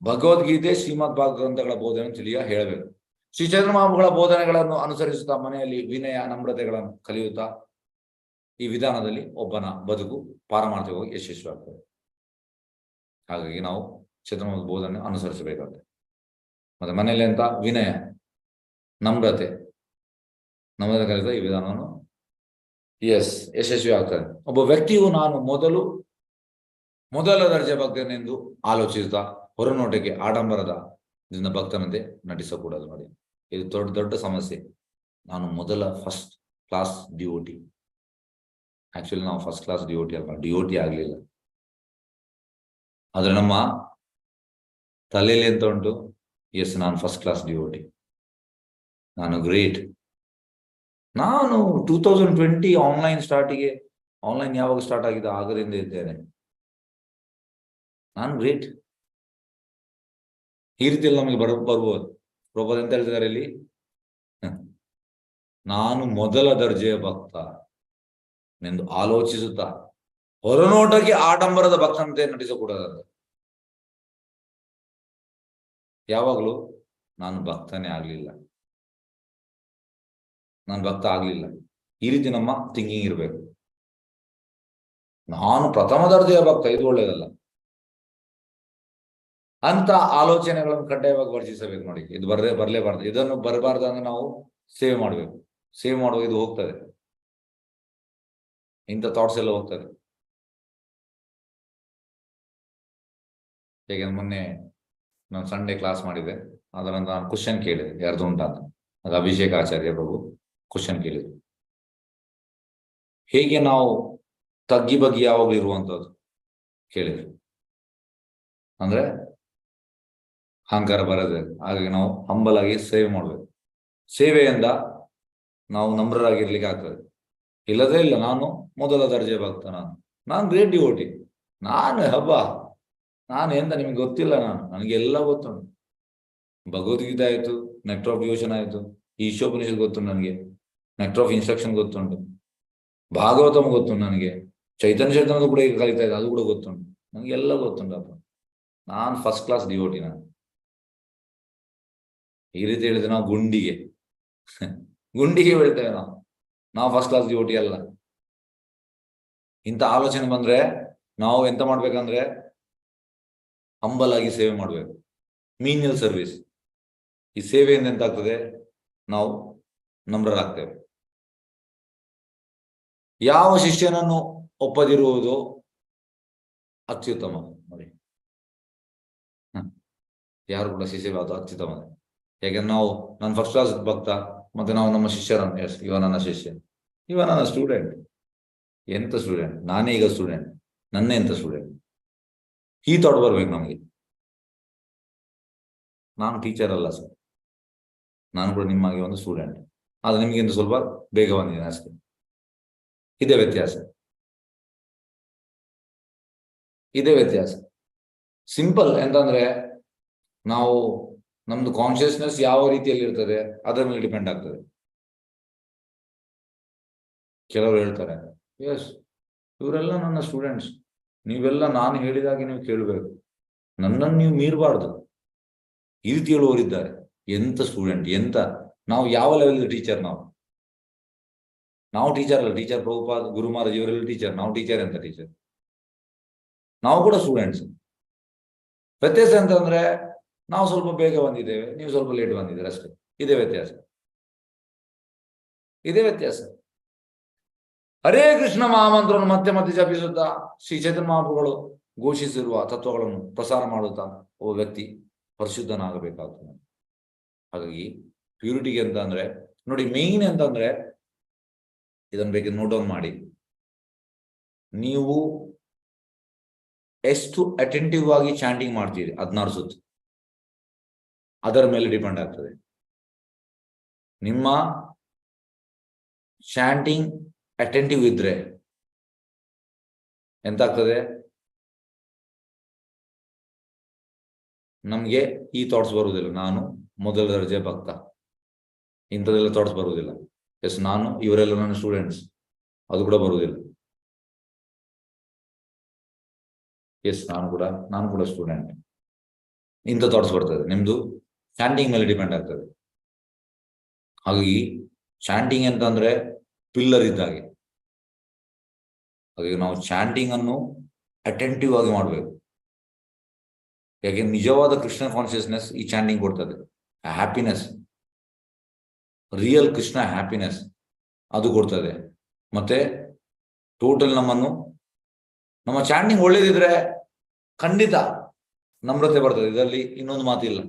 S2: ಭಗವದ್ಗೀತೆ, ಶ್ರೀಮದ್ ಭಾಗವತ ಗ್ರಂಥಗಳ ಬೋಧನೆ ಹೇಳಬೇಕು. ಶ್ರೀ ಚೈತನ್ಯ ಮಹಾಪ್ರಭುಗಳ ಬೋಧನೆಗಳನ್ನು ಅನುಸರಿಸುತ್ತಾ ಮನೆಯಲ್ಲಿ ವಿನಯ, ನಮ್ರತೆಗಳನ್ನು ಕಲಿಯುತ್ತಾ ಈ ವಿಧಾನದಲ್ಲಿ ಒಬ್ಬನ ಬದುಕು ಪಾರಮಾರ್ಥಿಕವಾಗಿ ಯಶಸ್ವಿಯಾಗ್ತದೆ. ಹಾಗಾಗಿ ನಾವು ಚೈತನ್ಯ ಬೋಧನೆ ಅನುಸರಿಸಬೇಕಾಗ್ತದೆ. ಮತ್ತೆ ಮನೆಯಲ್ಲಿ ಅಂತ ವಿನಯ, ನಮ್ರತೆ ಕಲಿತ ಈ ವಿಧಾನವನ್ನು ಯಶಸ್ವಿ ಆಗ್ತದೆ. ಒಬ್ಬ ವ್ಯಕ್ತಿಯು ನಾನು ಮೊದಲ ದರ್ಜೆ ಭಕ್ತನೆಂದು ಆಲೋಚಿಸುತ್ತಾ ಹೊರನೋಟಕ್ಕೆ ಆಡಂಬರದ ಭಕ್ತನಂತೆ ನಟಿಸಕೂಡದು. ನೋಡಿ, ಇದು ದೊಡ್ಡ ಸಮಸ್ಯೆ. ನಾನು ಫಸ್ಟ್ ಕ್ಲಾಸ್ ಡಿವೋಟಿ, ಆಕ್ಚುಲಿ ನಾವು ಫಸ್ಟ್ ಕ್ಲಾಸ್ ಡಿಒಟಿ ಅಲ್ಲ, ಡಿಒಟಿ ಆಗ್ಲಿಲ್ಲ. ಆದ್ರೆ ನಮ್ಮ ತಲೆಯಲ್ಲಿ ಎಂತ ಉಂಟು, ಎಸ್ ನಾನು ಫಸ್ಟ್ ಕ್ಲಾಸ್ ಡಿಒಟಿ, ನಾನು ಗ್ರೇಟ್. ನಾನು 2020 ಆನ್ಲೈನ್ ಯಾವಾಗ ಸ್ಟಾರ್ಟ್ ಆಗಿದೆ ಆಗದಿಂದ ಇದ್ದೇನೆ, ನಾನು ಗ್ರೇಟ್. ಈ ರೀತಿಯಲ್ಲಿ ನಮಗೆ ಬರ್ಬೋದು. ಪ್ರಭು ಎಂತ ಹೇಳ್ತಿದ್ದಾರೆ ಇಲ್ಲಿ, ನಾನು ಮೊದಲ ದರ್ಜೆಯ ಭಕ್ತ ಎಂದು ಆಲೋಚಿಸುತ್ತಾ ಹೊರನೋಟಕ್ಕೆ ಆಡಂಬರದ ಭಕ್ತಂತೆ ನಟಿಸಕೂಡದಂತೆ. ಯಾವಾಗಲೂ ನಾನು ಭಕ್ತನೇ ಆಗ್ಲಿಲ್ಲ, ನಾನು ಭಕ್ತ ಆಗ್ಲಿಲ್ಲ, ಈ ರೀತಿ ನಮ್ಮ ಥಿಂಕಿಂಗ್ ಇರಬೇಕು. ನಾನು ಪ್ರಥಮ ದರ್ಜೆಯ ಭಕ್ತ, ಇದು ಒಳ್ಳೇದಲ್ಲ ಅಂತ ಆಲೋಚನೆಗಳನ್ನು ಕಡ್ಡಾಯವಾಗಿ ವರ್ಜಿಸಬೇಕು. ನೋಡಿ, ಇದು ಬರಲೇಬಾರ್ದು. ಇದನ್ನು ಬರಬಾರ್ದು ಅಂದ್ರೆ ನಾವು ಸೇವ್ ಮಾಡಬೇಕು. ಸೇವ್ ಮಾಡುವ ಇದು ಹೋಗ್ತದೆ, ಇಂಥ ಥಾಟ್ಸ್ ಎಲ್ಲ ಹೋಗ್ತದೆ. ಹೇಗೆ ಮೊನ್ನೆ ನಾನು ಸಂಡೇ ಕ್ಲಾಸ್ ಮಾಡಿದೆ, ಅದರ ನಾನು ಕ್ವಶನ್ ಕೇಳಿದೆ, ಯಾರ್ದು ಉಂಟ ಅಂತ. ಅದು ಅಭಿಷೇಕ್ ಆಚಾರ್ಯ ಪ್ರಭು ಕ್ವಶನ್ ಕೇಳಿದ್ರು, ಹೇಗೆ ನಾವು ತಗ್ಗಿ ಬಗ್ಗಿ ಯಾವಾಗಲೂ ಇರುವಂಥದ್ದು ಕೇಳಿದ್ರು. ಅಂದ್ರೆ ಅಹಂಕಾರ ಬರದೆ, ಹಾಗಾಗಿ ನಾವು ಹಂಬಲ್ ಆಗಿ ಸೇವೆ ಮಾಡಬೇಕು. ಸೇವೆಯಿಂದ ನಾವು ನಮ್ರರಾಗಿರ್ಲಿಕ್ಕೆ ಆಗ್ತದೆ. ಇಲ್ಲದೇ ಇಲ್ಲ, ನಾನು ಮೊದಲ ದರ್ಜೆ ಭಕ್ತ, ನಾನು ಗ್ರೇಟ್ ಡಿವೋಟಿ, ನಾನು ಹಬ್ಬ, ನಾನು ಎಂತ ನಿಮ್ಗೆ ಗೊತ್ತಿಲ್ಲ, ನನಗೆಲ್ಲ ಗೊತ್ತುಂಟು. ಭಗವದ್ಗೀತೆ ಆಯ್ತು, ನೆಕ್ಟರ್ ಆಫ್ ಡಿವೋಷನ್ ಆಯ್ತು, ಈಶೋಪನಿಷತ್ ಗೊತ್ತುಂಟು ನನಗೆ, ನೆಕ್ಟರ್ ಆಫ್ ಇನ್ಸ್ಟ್ರಕ್ಷನ್ ಗೊತ್ತುಂಟು, ಭಾಗವತಮ್ ಗೊತ್ತುಂಟು ನನಗೆ, ಚೈತನ್ಯ ಚೇತನದ ಕೂಡ ಈಗ ಕಲಿತಾ ಇದೆ, ಅದು ಕೂಡ ಗೊತ್ತುಂಟು, ನನಗೆಲ್ಲ ಗೊತ್ತುಂಟಪ್ಪ. ನಾನು ಫಸ್ಟ್ ಕ್ಲಾಸ್ ಡಿವೋಟಿ. ನಾನು ಈ ರೀತಿ ಹೇಳಿದ್ರೆ ನಾವು ಗುಂಡಿಗೆ ಬೀಳ್ತೇವೆ. ನಾವು ಫಸ್ಟ್ ಕ್ಲಾಸ್ ಡಿವೋಟಿ ಅಲ್ಲ. ಇಂಥ ಆಲೋಚನೆ ಬಂದ್ರೆ ನಾವು ಎಂತ ಮಾಡ್ಬೇಕಂದ್ರೆ ಹಂಬಲ್ ಆಗಿ ಸೇವೆ ಮಾಡಬೇಕು, ಮೀನಿಯಲ್ ಸರ್ವಿಸ್. ಈ ಸೇವೆಯಿಂದ ಎಂತ ಆಗ್ತದೆ, ನಾವು ನಮ್ರರಾಗ್ತೇವೆ. ಯಾವ ಶಿಷ್ಯನನ್ನು ಒಪ್ಪದಿರುವುದು ಅತ್ಯುತ್ತಮ. ನೋಡಿ, ಯಾರು ಕೂಡ ಶಿಷ್ಯ ಅದು ಅತ್ಯುತ್ತಮ. ಯಾಕೆಂದ್ರೆ ನಾನು ಫಸ್ಟ್ ಕ್ಲಾಸ್ ಭಕ್ತ, ಮತ್ತೆ ನಾವು ನಮ್ಮ ಶಿಷ್ಯರನ್ನು, ಎಸ್ ಇವ ನನ್ನ ಶಿಷ್ಯ, ಇವ ನನ್ನ ಸ್ಟೂಡೆಂಟ್. ಎಂತ ಸ್ಟೂಡೆಂಟ್, ನಾನೇ ಈಗ ಸ್ಟೂಡೆಂಟ್, ನನ್ನೇ ಎಂತ ಸ್ಟೂಡೆಂಟ್, ಈ ಥಾಟ್ ಬರ್ಬೇಕು ನಮಗೆ. ನಾನು ಟೀಚರ್ ಅಲ್ಲ ಸರ್, ನಾನು ಕೂಡ ನಿಮ್ಮಾಗೆ ಒಂದು ಸ್ಟೂಡೆಂಟ್, ಆದ್ರೆ ನಿಮಗಿಂತ ಸ್ವಲ್ಪ ಬೇಗ ಬಂದಿದ್ದೇನೆ ಅಷ್ಟೇ. ಇದೇ ವ್ಯತ್ಯಾಸ, ಇದೇ ವ್ಯತ್ಯಾಸ. ಸಿಂಪಲ್. ಎಂತಂದ್ರೆ ನಾವು ನಮ್ದು ಕಾನ್ಶಿಯಸ್ನೆಸ್ ಯಾವ ರೀತಿಯಲ್ಲಿ ಇರ್ತದೆ ಅದರ ಮೇಲೆ ಡಿಪೆಂಡ್ ಆಗ್ತದೆ. ಕೆಲವರು ಹೇಳ್ತಾರೆ, ಎಸ್ ಇವರೆಲ್ಲ ನನ್ನ ಸ್ಟೂಡೆಂಟ್ಸ್, ನೀವೆಲ್ಲ ನಾನು ಹೇಳಿದಾಗೆ ನೀವು ಕೇಳಬೇಕು, ನನ್ನನ್ನು ನೀವು ಮೀರಬಾರ್ದು, ಈ ರೀತಿ ಹೇಳುವವರಿದ್ದಾರೆ. ಎಂತ ಸ್ಟೂಡೆಂಟ್, ಎಂತ ನಾವು ಯಾವ ಲೆವೆಲ್ ಟೀಚರ್? ನಾವು ಟೀಚರ್ ಅಲ್ಲ. ಟೀಚರ್ ಪ್ರಭುಪಾದ್, ಗುರು ಮಹಾರಾಜ್ ಇವರೆಲ್ಲ ಟೀಚರ್, ನಾವು ಟೀಚರ್ ಎಂತ ಟೀಚರ್? ನಾವು ಕೂಡ ಸ್ಟೂಡೆಂಟ್ಸ್. ವ್ಯತ್ಯಾಸ ಅಂತಂದ್ರೆ ನಾವು ಸ್ವಲ್ಪ ಬೇಗ ಬಂದಿದ್ದೇವೆ, ನೀವು ಸ್ವಲ್ಪ ಲೇಟ್ ಬಂದಿದ್ದೀರ ಅಷ್ಟೇ. ಇದೇ ವ್ಯತ್ಯಾಸ, ಇದೇ ವ್ಯತ್ಯಾಸ. ಹರೇ ಕೃಷ್ಣ ಮಹಾಮಂತ್ರವನ್ನು ಮತ್ತೆ ಮತ್ತೆ ಜಪಿಸುತ್ತಾ ಶ್ರೀ ಚೈತನ್ಯ ಮಹಾಪ್ರಭುಗಳು ಘೋಷಿಸಿರುವ ತತ್ವಗಳನ್ನು ಪ್ರಸಾರ ಮಾಡುತ್ತಾ ಒಬ್ಬ ವ್ಯಕ್ತಿ ಪರಿಶುದ್ಧನಾಗಬೇಕಾಗ್ತದೆ. ಹಾಗಾಗಿ ಪ್ಯೂರಿಟಿಗೆ ಅಂತ ಅಂದ್ರೆ ನೋಡಿ, ಮೇನ್ ಅಂತಂದ್ರೆ ಇದನ್ನು ಬೇಕಿದ್ರೆ ನೋಟ್ ಡೌನ್ ಮಾಡಿ. ನೀವು ಎಷ್ಟು ಅಟೆಂಟಿವ್ ಆಗಿ ಚಾಂಟಿಂಗ್ ಮಾಡ್ತೀರಿ 16 ಸುತ್ತು, ಅದರ ಮೇಲೆ ಡಿಪೆಂಡ್ ಆಗ್ತದೆ. ನಿಮ್ಮ ಚಾಂಟಿಂಗ್ ಅಟೆಂಟಿವ್ ಇದ್ರೆ ಎಂತಾಗ್ತದೆ, ನಮ್ಗೆ ಈ ಥಾಟ್ಸ್ ಬರುವುದಿಲ್ಲ, ನಾನು ಮೊದಲ ದರ್ಜೆ ಭಕ್ತ, ಇಂಥದೆಲ್ಲ ಥಾಟ್ಸ್ ಬರುವುದಿಲ್ಲ. ಎಸ್ ನಾನು ಇವರೆಲ್ಲ ನನ್ನ ಸ್ಟೂಡೆಂಟ್ಸ್, ಅದು ಕೂಡ ಬರುವುದಿಲ್ಲ. ಎಸ್ ನಾನು ಕೂಡ ಸ್ಟೂಡೆಂಟ್, ಇಂಥ ಥಾಟ್ಸ್ ಬರ್ತದೆ. ನಿಮ್ದು ಚಾಂಟಿಂಗ್ ಮೇಲೆ ಡಿಪೆಂಡ್ ಆಗ್ತದೆ. ಹಾಗಾಗಿ ಚಾಂಟಿಂಗ್ ಅಂತಂದ್ರೆ ಪಿಲ್ಲರ್ ಇದ್ದಾಗೆ. ಹಾಗಾಗಿ ನಾವು ಚಾಂಟಿಂಗ್ ಅನ್ನು ಅಟೆಂಟಿವ್ ಆಗಿ ಮಾಡಬೇಕು. ಯಾಕೆ ನಿಜವಾದ ಕೃಷ್ಣ ಕಾನ್ಶಿಯಸ್ನೆಸ್ ಈ ಚಾಂಟಿಂಗ್ ಕೊಡ್ತದೆ. ಹ್ಯಾಪಿನೆಸ್, ರಿಯಲ್ ಕೃಷ್ಣ ಹ್ಯಾಪಿನೆಸ್ ಅದು ಕೊಡ್ತದೆ. ಮತ್ತೆ ಟೋಟಲ್ ನಮ್ಮ ಚಾಂಟಿಂಗ್ ಒಳ್ಳೇದಿದ್ರೆ ಖಂಡಿತ ನಮ್ರತೆ ಬರ್ತದೆ. ಇದರಲ್ಲಿ ಇನ್ನೊಂದು ಮಾತಿಲ್ಲ.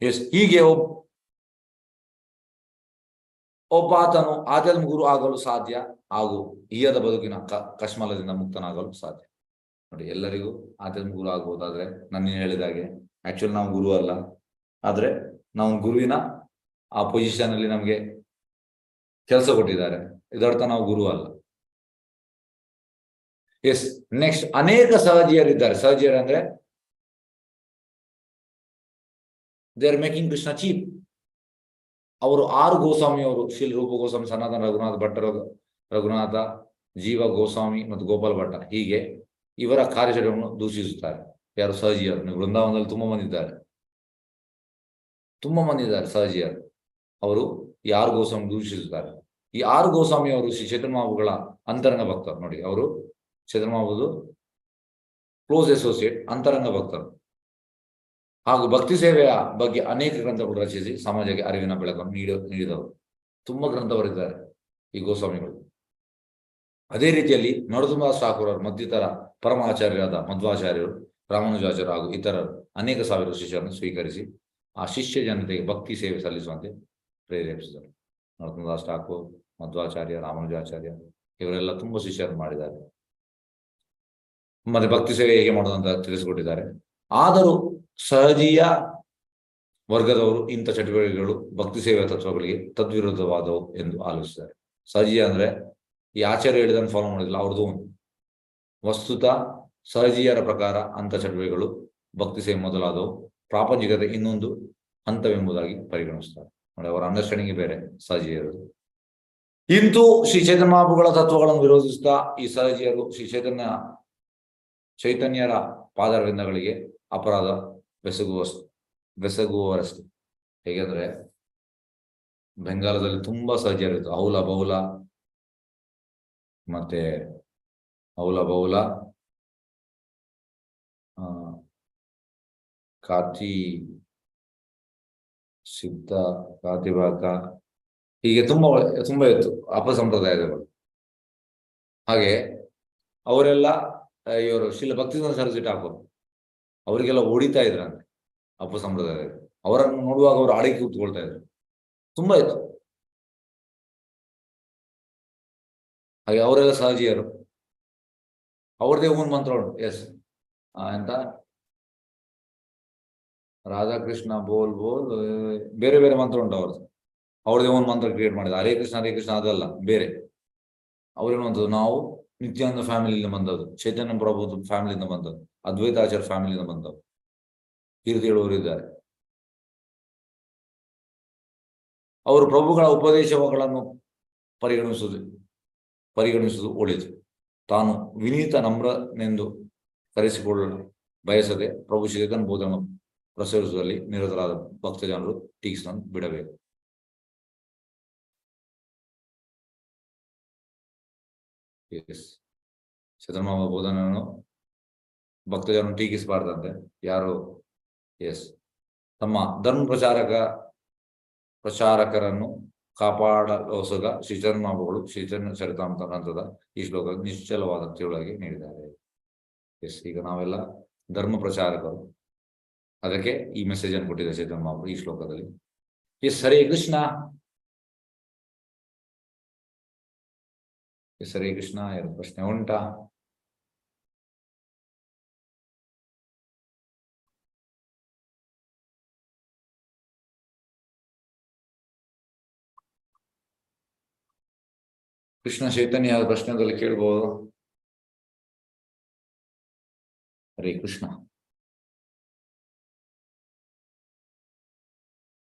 S2: ಎಸ್ ಹೀಗೆ ಒಬ್ಬ ಆತನು ಆಧ್ಯಾತ್ಮ ಗುರು ಆಗಲು ಸಾಧ್ಯ ಹಾಗೂ ಈಯದ ಬದುಕಿನ ಕಶ್ಮಲದಿಂದ ಮುಕ್ತನಾಗಲು ಸಾಧ್ಯ. ನೋಡಿ, ಎಲ್ಲರಿಗೂ ಆಧ್ಯಾತ್ಮ ಗುರು ಆಗ್ಬೋದಾದ್ರೆ ನಾನು ಹೇಳಿದಾಗೆ ಆಕ್ಚುಲಿ ನಾವು ಗುರು ಅಲ್ಲ, ಆದ್ರೆ ನಾವು ಗುರುವಿನ ಆ ಪೊಸಿಷನ್ ಅಲ್ಲಿ ನಮಗೆ ಕೆಲಸ ಕೊಟ್ಟಿದ್ದಾರೆ, ಇದರ್ಥ ನಾವು ಗುರು ಅಲ್ಲ. ಎಸ್, ನೆಕ್ಸ್ಟ್ ಅನೇಕ ಸಹಜಿಯರಿದ್ದಾರೆ. ಸಹಜಿಯರು ಅಂದ್ರೆ they are making Krishna cheap. ಅವರು 6 ಗೋಸ್ವಾಮಿಯವರು, ಶ್ರೀ ರೂಪ ಗೋಸ್ವಾಮಿ, ಸನಾತನ ರಘುನಾಥ ಭಟ್ಟ, ರಘುನಾಥ, ಜೀವ ಗೋಸ್ವಾಮಿ ಮತ್ತು ಗೋಪಾಲ್ ಭಟ್ಟ, ಹೀಗೆ ಇವರ ಕಾರ್ಯಚರಣೆಯನ್ನು ದೂಷಿಸುತ್ತಾರೆ. ಯಾರು? ಸಹಜಿಯರು. ವೃಂದಾವನದಲ್ಲಿ ತುಂಬಾ ಮಂದಿ ಇದ್ದಾರೆ, ಸಹಜಿಯರು. ಅವರು ಈ 6 ಗೋಸ್ವಾಮಿ ದೂಷಿಸುತ್ತಾರೆ. ಈ 6 ಗೋಸ್ವಾಮಿ ಅವರು ಶ್ರೀ ಚೈತನ್ಯ ಮಹಾಪ್ರಭುಗಳ ಅಂತರಂಗ ಭಕ್ತರು. ನೋಡಿ, ಅವರು ಚೈತನ್ಯ ಮಹಾಪ್ರಭುದು ಕ್ಲೋಸ್ ಅಸೋಸಿಯೇಟ್, ಅಂತರಂಗ ಭಕ್ತರು. ಹಾಗೂ ಭಕ್ತಿ ಸೇವೆಯ ಬಗ್ಗೆ ಅನೇಕ ಗ್ರಂಥಗಳು ರಚಿಸಿ ಸಮಾಜಕ್ಕೆ ಅರಿವಿನ ಬೆಳಕನ್ನು ನೀಡಿದವರು. ತುಂಬಾ ಗ್ರಂಥವರಿದ್ದಾರೆ ಈ ಗೋಸ್ವಾಮಿಗಳು. ಅದೇ ರೀತಿಯಲ್ಲಿ ನರಸಿಂಹದಾಸ್ ಠಾಕೂರರು ಮಧ್ಯತರ ಪರಮ ಆಚಾರ್ಯರಾದ ಮಧ್ವಾಚಾರ್ಯರು, ರಾಮಾನುಜಾಚಾರ್ಯರು ಹಾಗೂ ಇತರರು ಅನೇಕ ಸಾವಿರ ಶಿಷ್ಯರನ್ನು ಸ್ವೀಕರಿಸಿ ಆ ಶಿಷ್ಯ ಜನತೆಗೆ ಭಕ್ತಿ ಸೇವೆ ಸಲ್ಲಿಸುವಂತೆ ಪ್ರೇರೇಪಿಸಿದರು. ನರಸಿಂಹದಾಸ್ ಠಾಕೂರ್, ಮಧ್ವಾಚಾರ್ಯ, ರಾಮಾನುಜಾಚಾರ್ಯ ಇವರೆಲ್ಲ ತುಂಬಾ ಶಿಷ್ಯರನ್ನು ಮಾಡಿದ್ದಾರೆ. ಮತ್ತೆ ಭಕ್ತಿ ಸೇವೆ ಹೇಗೆ ಮಾಡೋದಂತ ತಿಳಿಸಿಕೊಟ್ಟಿದ್ದಾರೆ. ಆದರೂ ಸಹಜೀಯ ವರ್ಗದವರು ಇಂಥ ಚಟುವಟಿಕೆಗಳು ಭಕ್ತಿ ಸೇವೆಯ ತತ್ವಗಳಿಗೆ ತದ್ವಿರುದ್ಧವಾದವು ಎಂದು ಆಲೋಚಿಸಿದ್ದಾರೆ. ಸಹಜೀಯ ಅಂದ್ರೆ ಈ ಆಚಾರ್ಯ ಹೇಳಿದನ್ನು ಫಾಲೋ ಮಾಡಿಲ್ಲ, ಅವ್ರದ್ದು ವಸ್ತುತ ಸಹಜೀಯರ ಪ್ರಕಾರ ಅಂಥ ಚಟುವಟಿಕೆಗಳು ಭಕ್ತಿ ಸೇವೆ ಮೊದಲಾದವು ಪ್ರಾಪಂಚಿಕತೆ ಇನ್ನೊಂದು ಹಂತವೆಂಬುದಾಗಿ ಪರಿಗಣಿಸುತ್ತಾರೆ. ನೋಡಿ, ಅವರ ಅಂಡರ್ಸ್ಟ್ಯಾಂಡಿಂಗ್ ಬೇರೆ ಸಹಜೀಯರು. ಇಂತೂ ಶ್ರೀ ಚೈತನ್ಯ ಮಹಾಪ್ರಭುಗಳ ತತ್ವಗಳನ್ನು ವಿರೋಧಿಸುತ್ತಾ ಈ ಸಹಜೀಯರು ಶ್ರೀ ಚೈತನ್ಯರ ಪಾದರವಿಂದಗಳಿಗೆ ಅಪರಾಧ ಬೆಸಗುವವರಷ್ಟೇ. ಹೇಗೆಂದ್ರೆ ಬೆಂಗಾಲದಲ್ಲಿ ತುಂಬಾ ಸಹಜರಿತ್ತು. ಔಲ ಬೌಲ ಮತ್ತೆ ಕಾತಿ ಸಿದ್ಧ, ಕಾತಿಭಾಕ, ಹೀಗೆ ತುಂಬಾ ಇತ್ತು ಅಪಸಂಪ್ರದಾಯಗಳು. ಹಾಗೆ ಅವರೆಲ್ಲ ಇವರು ಶ್ರೀಲ ಭಕ್ತಿಸಿದ್ಧಾಂತ ಸರಸ್ವತಿ ಠಾಕೂರ್ ಅವರಿಗೆಲ್ಲ ಹೊಡಿತಾ ಇದ್ರಂತೆ ಅಪಸಂಪ್ರದಾಯ. ಅವರನ್ನು ನೋಡುವಾಗ ಅವರು ಆಡಿಕೆ ಕೂತ್ಕೊಳ್ತಾ ಇದ್ರು, ತುಂಬಾ ಇತ್ತು. ಹಾಗೆ ಅವರೆಲ್ಲ ಸಹಜೀಯರು, ಅವ್ರದೇ ಓನ್ ಮಂತ್ರ ಉಂಟು. ಎಸ್, ಎಂತ ರಾಧಾಕೃಷ್ಣ ಬೋಲ್ ಬೋಲ್ ಬೇರೆ ಬೇರೆ ಮಂತ್ರ ಉಂಟು ಅವ್ರದೇ ಓನ್ ಮಂತ್ರ ಕ್ರಿಯೇಟ್ ಮಾಡಿದ. ಹರೇ ಕೃಷ್ಣ ಅದಲ್ಲ, ಬೇರೆ ಅವ್ರೇನು ನಾವು ನಿತ್ಯಾನಂದ ಫ್ಯಾಮಿಲಿಯಿಂದ ಬಂದದ್ದು, ಚೈತನ್ಯ ಪ್ರಭು ಫ್ಯಾಮಿಲಿಯಿಂದ ಬಂದದ್ದು, ಅದ್ವೈತಾಚಾರ್ಯ ಫ್ಯಾಮಿಲಿಯಿಂದ ಬಂದದ್ದು, ಈ ರೀತಿ ಹೇಳುವವರು ಇದ್ದಾರೆ. ಅವರು ಪ್ರಭುಗಳ ಉಪದೇಶಗಳನ್ನು ಪರಿಗಣಿಸುವುದು ಒಳಿತು. ತಾನು ವಿನೀತ ನಮ್ರನೆಂದು ಕರೆಸಿಕೊಳ್ಳಲು ಬಯಸದೆ ಪ್ರಭು ಚೇತನ್ ಬೋಧನ ಪ್ರಸರಿಸುವಲ್ಲಿ ನಿರತರಾದ ಭಕ್ತ ಜನರು ಟೀಕಿಸನ್ನು ಬಿಡಬೇಕು. ಚೇತನ್ ಮಹಾಪ್ರಭು ಬೋಧನೆಯನ್ನು ಭಕ್ತ ಜನರು ಟೀಕಿಸಬಾರ್ದಂತೆ ಯಾರು. ಎಸ್, ತಮ್ಮ ಧರ್ಮ ಪ್ರಚಾರಕರನ್ನು ಕಾಪಾಡಲೋಸಗ ಶ್ರೀಚರಣ ಮಹಾಪ್ರಭುಗಳು ಶ್ರೀಚರಣ ಚರಿತಾಮೃತ ಗ್ರಂಥದ ಈ ಶ್ಲೋಕ ನಿಶ್ಚಲವಾದ ತಿಳುವಳಿಕೆ ನೀಡಿದ್ದಾರೆ. ಎಸ್, ಈಗ ನಾವೆಲ್ಲ ಧರ್ಮ ಪ್ರಚಾರಕರು, ಅದಕ್ಕೆ ಈ ಮೆಸೇಜ್ ಅನ್ನು ಕೊಟ್ಟಿದ್ದಾರೆ ಚೈತನ್ಯ ಮಹಾಪ್ರಭು ಈ ಶ್ಲೋಕದಲ್ಲಿ. ಎಸ್, ಹರೇ ಕೃಷ್ಣ. ಎಸ್, ಹರೇ ಕೃಷ್ಣ. ಎರಡು ಪ್ರಶ್ನೆ ಉಂಟಾ? ಕೃಷ್ಣ ಚೈತನ್ಯ ಪ್ರಶ್ನೆದಲ್ಲಿ ಕೇಳ್ಬೋದು. ಹರೇ ಕೃಷ್ಣ.